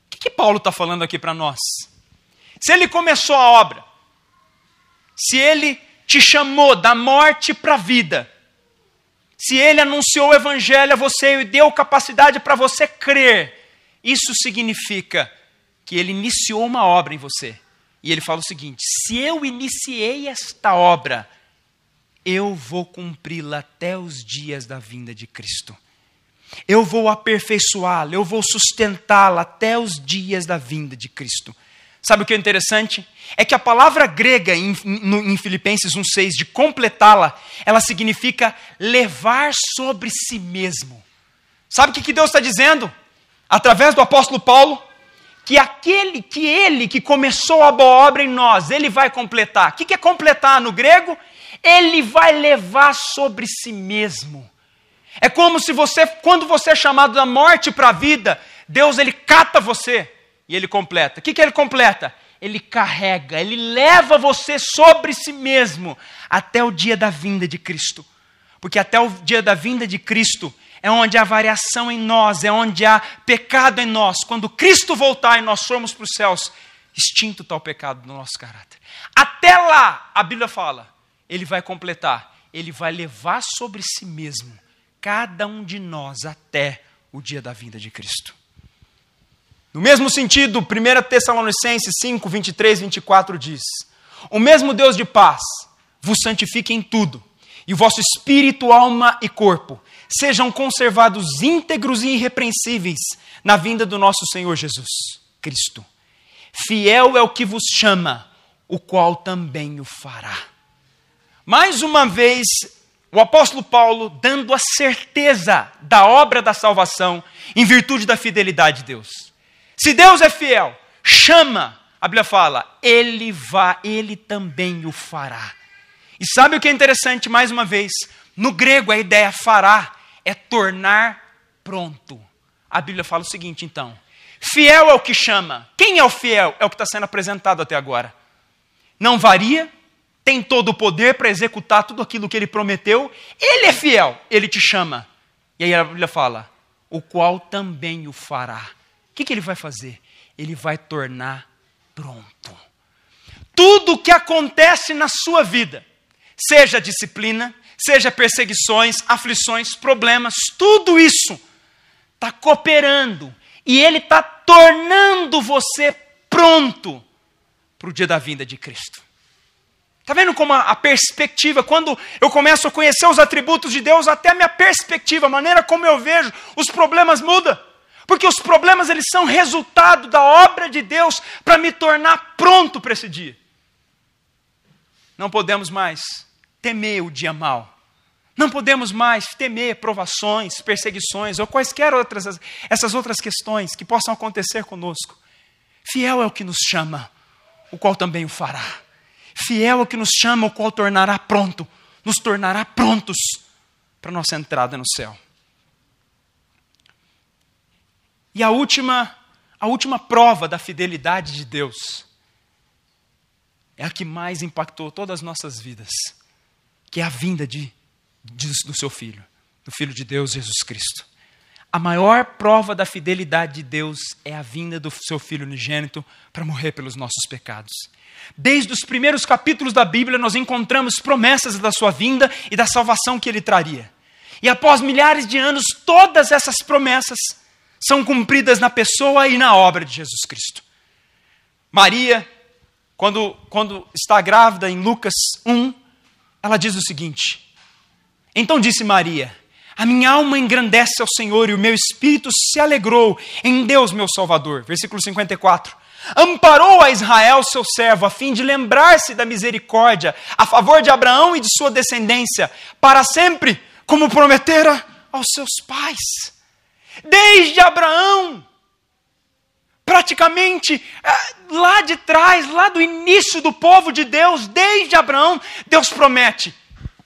O que Paulo está falando aqui para nós? Se ele começou a obra, se ele te chamou da morte para a vida, se ele anunciou o evangelho a você e deu capacidade para você crer, isso significa que ele iniciou uma obra em você. E ele fala o seguinte: se eu iniciei esta obra, eu vou cumpri-la até os dias da vinda de Cristo. Eu vou aperfeiçoá-la, eu vou sustentá-la até os dias da vinda de Cristo. Sabe o que é interessante? É que a palavra grega em Filipenses 1,6, de completá-la, ela significa levar sobre si mesmo. Sabe o que Deus está dizendo? Através do apóstolo Paulo, que ele que começou a boa obra em nós, ele vai completar. O que é completar no grego? Ele vai levar sobre si mesmo. É como se quando você é chamado da morte para a vida, Deus ele cata você e ele completa. O que ele completa? Ele carrega, ele leva você sobre si mesmo até o dia da vinda de Cristo. Porque até o dia da vinda de Cristo é onde há variação em nós, é onde há pecado em nós. Quando Cristo voltar e nós formos para os céus, extinto está o pecado do nosso caráter. Até lá, a Bíblia fala, ele vai completar, ele vai levar sobre si mesmo cada um de nós até o dia da vinda de Cristo. No mesmo sentido, 1 Tessalonicenses 5, 23, 24 diz: o mesmo Deus de paz vos santifique em tudo, e o vosso espírito, alma e corpo sejam conservados íntegros e irrepreensíveis na vinda do nosso Senhor Jesus Cristo. Fiel é o que vos chama, o qual também o fará. Mais uma vez, o apóstolo Paulo dando a certeza da obra da salvação em virtude da fidelidade de Deus. Se Deus é fiel, chama, a Bíblia fala, ele também o fará. E sabe o que é interessante, mais uma vez? No grego, a ideia fará é tornar pronto. A Bíblia fala o seguinte, então: fiel é o que chama. Quem é o fiel? É o que está sendo apresentado até agora. Não varia, tem todo o poder para executar tudo aquilo que Ele prometeu. Ele é fiel, Ele te chama. E aí a Bíblia fala, o qual também o fará. O que Ele vai fazer? Ele vai tornar pronto. Tudo o que acontece na sua vida, seja disciplina, seja perseguições, aflições, problemas, tudo isso está cooperando. E Ele está tornando você pronto para o dia da vinda de Cristo. Está vendo como a perspectiva, quando eu começo a conhecer os atributos de Deus, até a minha perspectiva, a maneira como eu vejo, os problemas mudam. Porque os problemas, eles são resultado da obra de Deus para me tornar pronto para esse dia. Não podemos mais temer o dia mau. Não podemos mais temer provações, perseguições ou quaisquer essas outras questões que possam acontecer conosco. Fiel é o que nos chama, o qual também o fará. Fiel é o que nos chama, o qual tornará pronto, nos tornará prontos para a nossa entrada no céu. E a última prova da fidelidade de Deus é a que mais impactou todas as nossas vidas, que é a vinda do seu Filho, do Filho de Deus, Jesus Cristo. A maior prova da fidelidade de Deus é a vinda do seu Filho unigênito para morrer pelos nossos pecados. Desde os primeiros capítulos da Bíblia, nós encontramos promessas da sua vinda e da salvação que Ele traria. E após milhares de anos, todas essas promessas são cumpridas na pessoa e na obra de Jesus Cristo. Maria, quando está grávida em Lucas 1, ela diz o seguinte: então disse Maria, a minha alma engrandece ao Senhor e o meu espírito se alegrou em Deus meu Salvador. Versículo 54. Amparou a Israel seu servo, a fim de lembrar-se da misericórdia a favor de Abraão e de sua descendência, para sempre, como prometera aos seus pais. Desde Abraão, praticamente lá de trás, lá do início do povo de Deus, desde Abraão, Deus promete.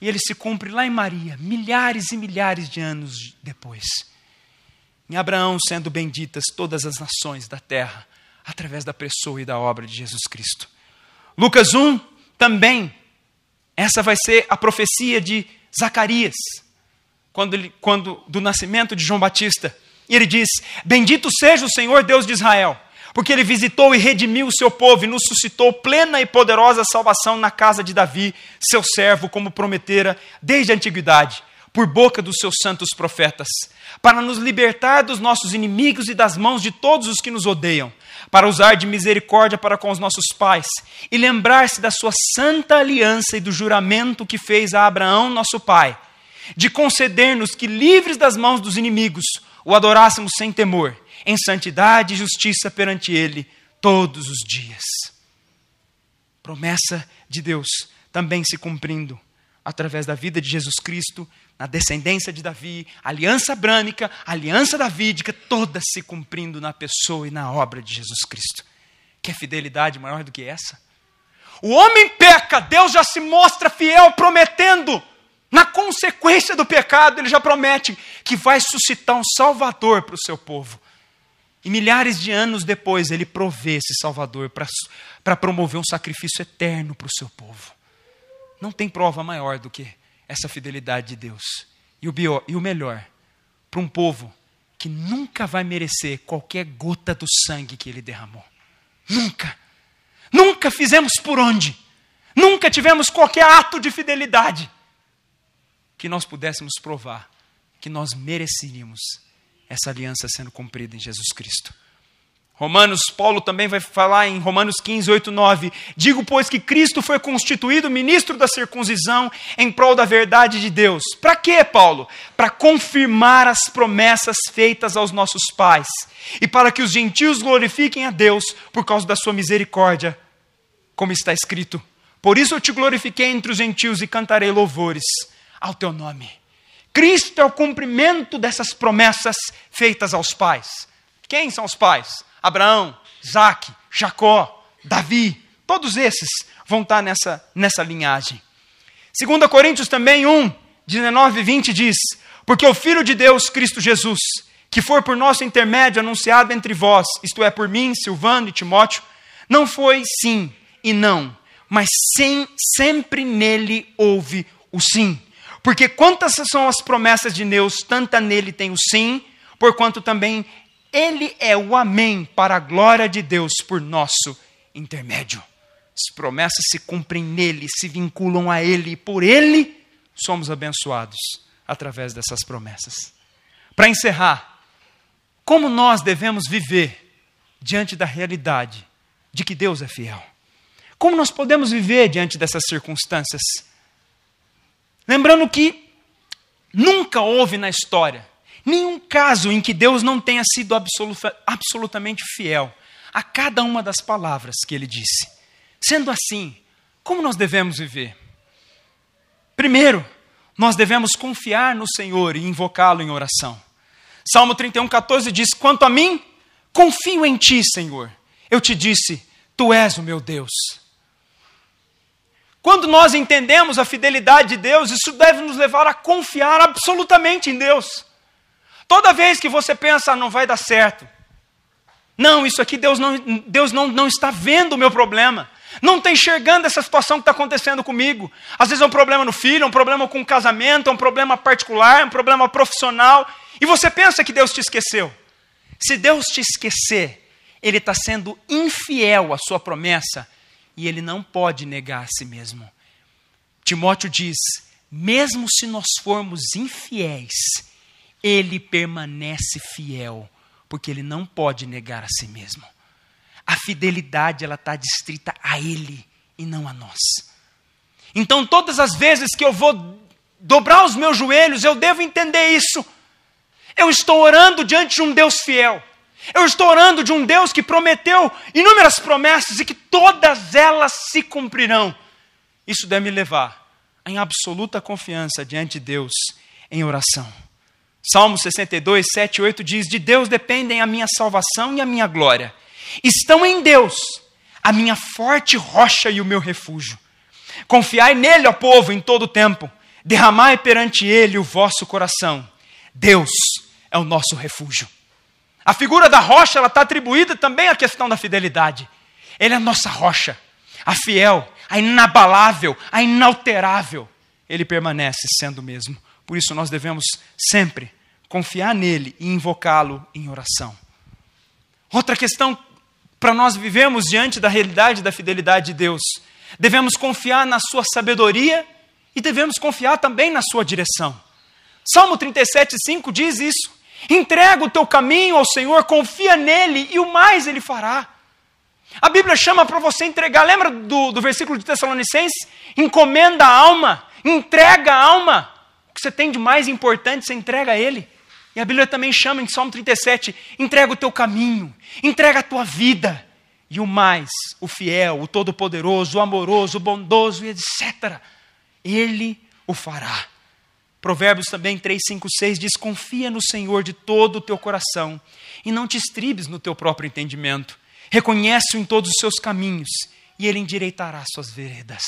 E ele se cumpre lá em Maria, milhares e milhares de anos depois. Em Abraão sendo benditas todas as nações da terra, através da pessoa e da obra de Jesus Cristo. Lucas 1 também, essa vai ser a profecia de Zacarias, quando do nascimento de João Batista. E ele diz, bendito seja o Senhor Deus de Israel, porque Ele visitou e redimiu o seu povo e nos suscitou plena e poderosa salvação na casa de Davi, seu servo, como prometera desde a antiguidade, por boca dos seus santos profetas, para nos libertar dos nossos inimigos e das mãos de todos os que nos odeiam, para usar de misericórdia para com os nossos pais e lembrar-se da sua santa aliança e do juramento que fez a Abraão, nosso pai, de conceder-nos que, livres das mãos dos inimigos, o adorássemos sem temor, em santidade e justiça perante Ele todos os dias. Promessa de Deus também se cumprindo através da vida de Jesus Cristo, na descendência de Davi, aliança abrâmica, aliança davídica, toda se cumprindo na pessoa e na obra de Jesus Cristo. Que fidelidade maior do que essa? O homem peca, Deus já se mostra fiel, prometendo. Na consequência do pecado, Ele já promete que vai suscitar um Salvador para o seu povo. E milhares de anos depois, Ele provê esse Salvador para promover um sacrifício eterno para o seu povo. Não tem prova maior do que essa fidelidade de Deus. E o melhor, para um povo que nunca vai merecer qualquer gota do sangue que Ele derramou. Nunca. Nunca fizemos por onde. Nunca tivemos qualquer ato de fidelidade que nós pudéssemos provar que nós mereceríamos essa aliança sendo cumprida em Jesus Cristo. Paulo também vai falar em Romanos 15, 8, 9. Digo, pois, que Cristo foi constituído ministro da circuncisão em prol da verdade de Deus. Para quê, Paulo? Para confirmar as promessas feitas aos nossos pais e para que os gentios glorifiquem a Deus por causa da sua misericórdia, como está escrito. Por isso eu te glorifiquei entre os gentios e cantarei louvores ao teu nome. Cristo é o cumprimento dessas promessas feitas aos pais. Quem são os pais? Abraão, Isaque, Jacó, Davi, todos esses vão estar nessa linhagem. 2 Coríntios também 1, 19 e 20 diz, porque o Filho de Deus, Cristo Jesus, que for por nosso intermédio anunciado entre vós, isto é, por mim, Silvano e Timóteo, não foi sim e não, mas sempre nele houve o sim. Porque quantas são as promessas de Deus, tanta nele tem o sim, porquanto também ele é o amém para a glória de Deus por nosso intermédio. As promessas se cumprem nele, se vinculam a ele, e por ele somos abençoados através dessas promessas. Para encerrar, como nós devemos viver diante da realidade de que Deus é fiel? Como nós podemos viver diante dessas circunstâncias? Lembrando que nunca houve na história nenhum caso em que Deus não tenha sido absolutamente fiel a cada uma das palavras que ele disse. Sendo assim, como nós devemos viver? Primeiro, nós devemos confiar no Senhor e invocá-lo em oração. Salmo 31:14 diz: quanto a mim, confio em ti, Senhor. Eu te disse, tu és o meu Deus. Quando nós entendemos a fidelidade de Deus, isso deve nos levar a confiar absolutamente em Deus. Toda vez que você pensa, não vai dar certo. Não, isso aqui Deus não está vendo o meu problema. Não está enxergando essa situação que está acontecendo comigo. Às vezes é um problema no filho, é um problema com o casamento, é um problema particular, é um problema profissional. E você pensa que Deus te esqueceu. Se Deus te esquecer, Ele está sendo infiel à sua promessa e Ele não pode negar a si mesmo. Timóteo diz, mesmo se nós formos infiéis, Ele permanece fiel, porque Ele não pode negar a si mesmo. A fidelidade, ela está distrita a Ele e não a nós. Então, todas as vezes que eu vou dobrar os meus joelhos, eu devo entender isso. Eu estou orando diante de um Deus fiel. Eu estou orando de um Deus que prometeu inúmeras promessas e que todas elas se cumprirão. Isso deve me levar em absoluta confiança diante de Deus em oração. Salmo 62, 7 e 8 diz, de Deus dependem a minha salvação e a minha glória. Estão em Deus, a minha forte rocha e o meu refúgio. Confiai nele, ó povo, em todo o tempo. Derramai perante ele o vosso coração. Deus é o nosso refúgio. A figura da rocha, ela está atribuída também à questão da fidelidade. Ele é a nossa rocha, a fiel, a inabalável, a inalterável. Ele permanece sendo o mesmo. Por isso nós devemos sempre confiar nele e invocá-lo em oração. Outra questão para nós vivemos diante da realidade da fidelidade de Deus. Devemos confiar na sua sabedoria e devemos confiar também na sua direção. Salmo 37:5 diz isso. Entrega o teu caminho ao Senhor, confia nele e o mais ele fará. A Bíblia chama para você entregar, lembra do versículo de Tessalonicenses? Encomenda a alma, entrega a alma. O que você tem de mais importante, você entrega a ele. E a Bíblia também chama em Salmo 37, entrega o teu caminho, entrega a tua vida. E o mais, o fiel, o todo-poderoso, o amoroso, o bondoso, e etc. Ele o fará. Provérbios também 3, 5, 6 diz, confia no Senhor de todo o teu coração e não te estribes no teu próprio entendimento. Reconhece-o em todos os seus caminhos e ele endireitará suas veredas.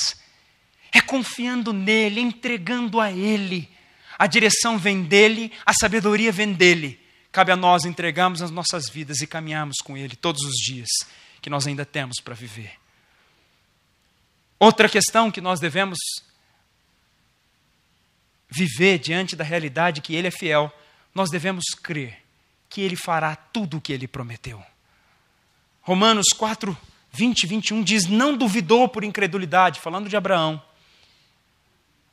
É confiando nele, entregando a ele. A direção vem dele, a sabedoria vem dele. Cabe a nós entregarmos as nossas vidas e caminharmos com ele todos os dias que nós ainda temos para viver. Outra questão que nós devemos viver diante da realidade que ele é fiel, nós devemos crer que ele fará tudo o que ele prometeu. Romanos 4, 20 e 21 diz, não duvidou por incredulidade, falando de Abraão,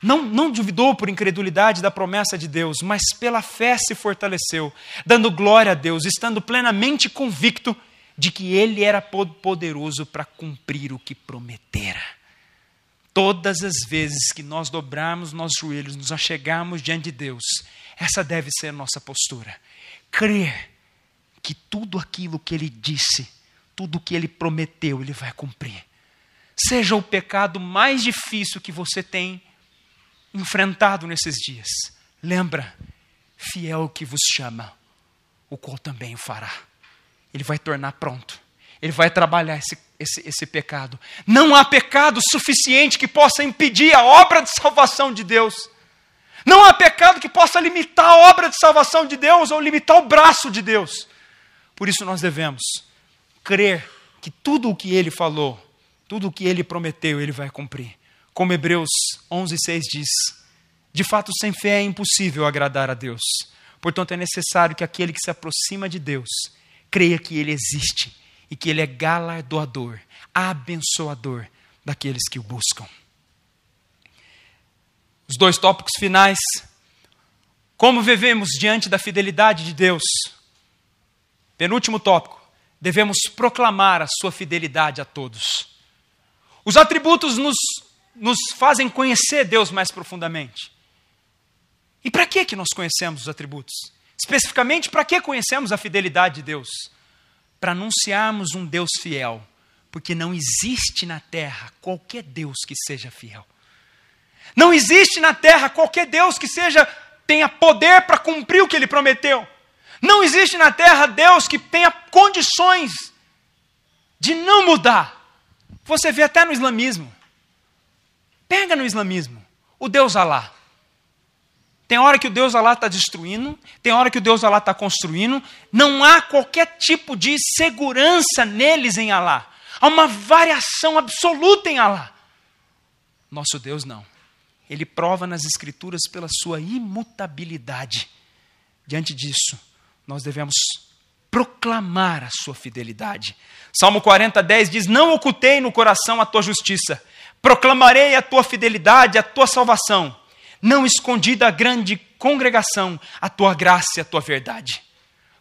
não duvidou por incredulidade da promessa de Deus, mas pela fé se fortaleceu, dando glória a Deus, estando plenamente convicto de que ele era poderoso para cumprir o que prometera. Todas as vezes que nós dobrarmos nossos joelhos, nos achegarmos diante de Deus, essa deve ser a nossa postura. Crer que tudo aquilo que ele disse, tudo que ele prometeu, ele vai cumprir. Seja o pecado mais difícil que você tem enfrentado nesses dias. Lembra, fiel que vos chama, o qual também o fará. Ele vai tornar pronto. Ele vai trabalhar esse pecado. Não há pecado suficiente que possa impedir a obra de salvação de Deus. Não há pecado que possa limitar a obra de salvação de Deus ou limitar o braço de Deus. Por isso nós devemos crer que tudo o que ele falou, Tudo o que Ele prometeu, Ele vai cumprir. Como Hebreus 11:6 diz, de fato, sem fé é impossível agradar a Deus. Portanto, é necessário que aquele que se aproxima de Deus creia que Ele existe e que Ele é galardoador, abençoador daqueles que o buscam. Os 2 tópicos finais. Como vivemos diante da fidelidade de Deus? Penúltimo tópico. Devemos proclamar a sua fidelidade a todos. Os atributos nos fazem conhecer Deus mais profundamente. E para que nós conhecemos os atributos? Especificamente, para que conhecemos a fidelidade de Deus? Para anunciarmos um Deus fiel. Porque não existe na terra qualquer Deus que seja fiel. Não existe na terra qualquer Deus que tenha poder para cumprir o que Ele prometeu. Não existe na terra Deus que tenha condições de não mudar. Você vê até no islamismo. Pega no islamismo, o Deus Alá. Tem hora que o Deus Alá está destruindo, tem hora que o Deus Alá está construindo. Não há qualquer tipo de segurança neles em Alá. Há uma variação absoluta em Alá. Nosso Deus não. Ele prova nas Escrituras pela sua imutabilidade. Diante disso, nós devemos proclamar a sua fidelidade. Salmo 40:10 diz, não ocultei no coração a tua justiça, proclamarei a tua fidelidade, a tua salvação. Não escondi da grande congregação a tua graça e a tua verdade.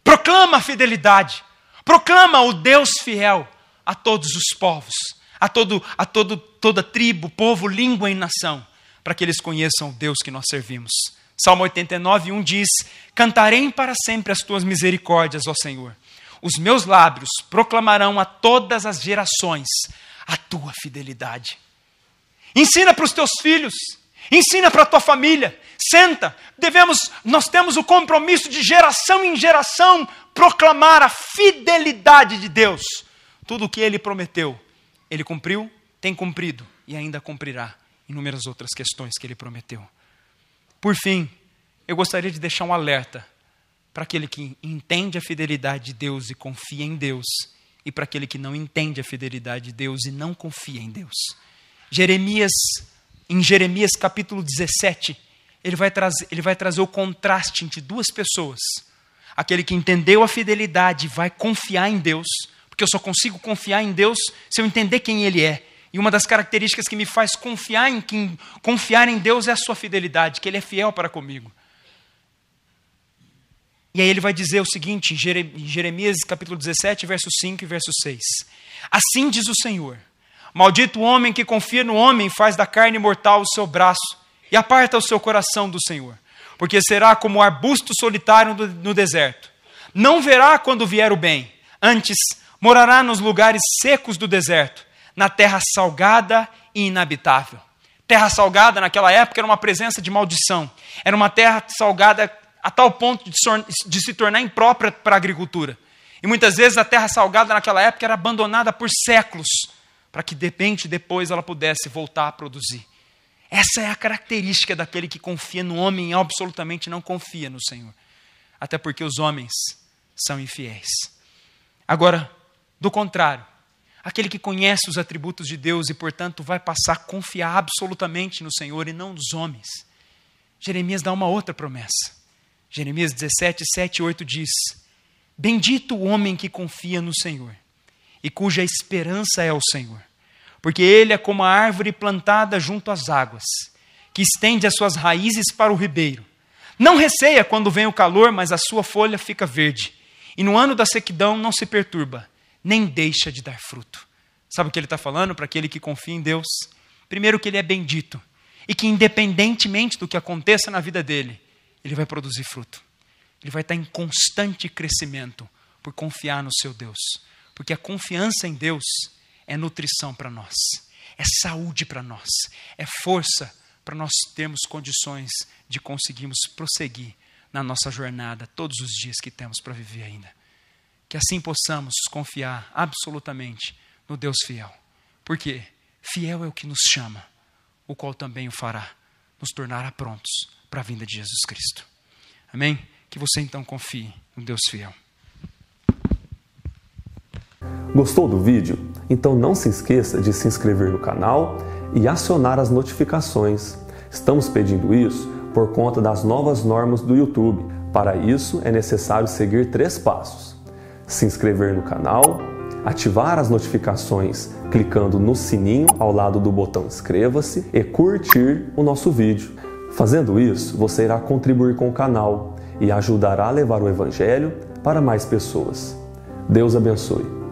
Proclama a fidelidade, proclama o Deus fiel a todos os povos, toda tribo, povo, língua e nação, para que eles conheçam o Deus que nós servimos. Salmo 89:1 diz, cantarei para sempre as tuas misericórdias, ó Senhor. Os meus lábios proclamarão a todas as gerações a tua fidelidade. Ensina para os teus filhos, ensina para a tua família, senta. Nós temos o compromisso de geração em geração proclamar a fidelidade de Deus. Tudo o que Ele prometeu, Ele cumpriu, tem cumprido e ainda cumprirá inúmeras outras questões que Ele prometeu. Por fim, eu gostaria de deixar um alerta para aquele que entende a fidelidade de Deus e confia em Deus, e para aquele que não entende a fidelidade de Deus e não confia em Deus. Em Jeremias capítulo 17, ele vai trazer o contraste entre 2 pessoas. Aquele que entendeu a fidelidade vai confiar em Deus, porque eu só consigo confiar em Deus se eu entender quem Ele é. E uma das características que me faz confiar em Deus é a sua fidelidade, que Ele é fiel para comigo. E aí ele vai dizer o seguinte, em Jeremias capítulo 17, verso 5 e verso 6. Assim diz o Senhor, maldito o homem que confia no homem, faz da carne mortal o seu braço e aparta o seu coração do Senhor. Porque será como o arbusto solitário no deserto. Não verá quando vier o bem, antes morará nos lugares secos do deserto, na terra salgada e inabitável. Terra salgada naquela época era uma presença de maldição. Era uma terra salgada a tal ponto de se tornar imprópria para a agricultura. E muitas vezes a terra salgada naquela época era abandonada por séculos, para que de repente depois ela pudesse voltar a produzir. Essa é a característica daquele que confia no homem e absolutamente não confia no Senhor. Até porque os homens são infiéis. Agora, do contrário, aquele que conhece os atributos de Deus e, portanto, vai passar a confiar absolutamente no Senhor e não nos homens. Jeremias dá uma outra promessa. Jeremias 17, 7 e 8 diz, bendito o homem que confia no Senhor e cuja esperança é o Senhor, porque ele é como a árvore plantada junto às águas, que estende as suas raízes para o ribeiro. Não receia quando vem o calor, mas a sua folha fica verde, e no ano da sequidão não se perturba, nem deixa de dar fruto. Sabe o que ele está falando para aquele que confia em Deus? Primeiro, que ele é bendito, e que independentemente do que aconteça na vida dele, ele vai produzir fruto. Ele vai estar em constante crescimento por confiar no seu Deus. Porque a confiança em Deus é nutrição para nós, é saúde para nós, é força para nós termos condições de conseguirmos prosseguir na nossa jornada todos os dias que temos para viver ainda. Que assim possamos confiar absolutamente no Deus fiel. Porque fiel é o que nos chama, o qual também o fará, nos tornará prontos para a vinda de Jesus Cristo. Amém? Que você então confie no Deus fiel. Gostou do vídeo? Então não se esqueça de se inscrever no canal e acionar as notificações. Estamos pedindo isso por conta das novas normas do YouTube. Para isso é necessário seguir 3 passos: se inscrever no canal, ativar as notificações clicando no sininho ao lado do botão inscreva-se e curtir o nosso vídeo. Fazendo isso, você irá contribuir com o canal e ajudará a levar o Evangelho para mais pessoas. Deus abençoe.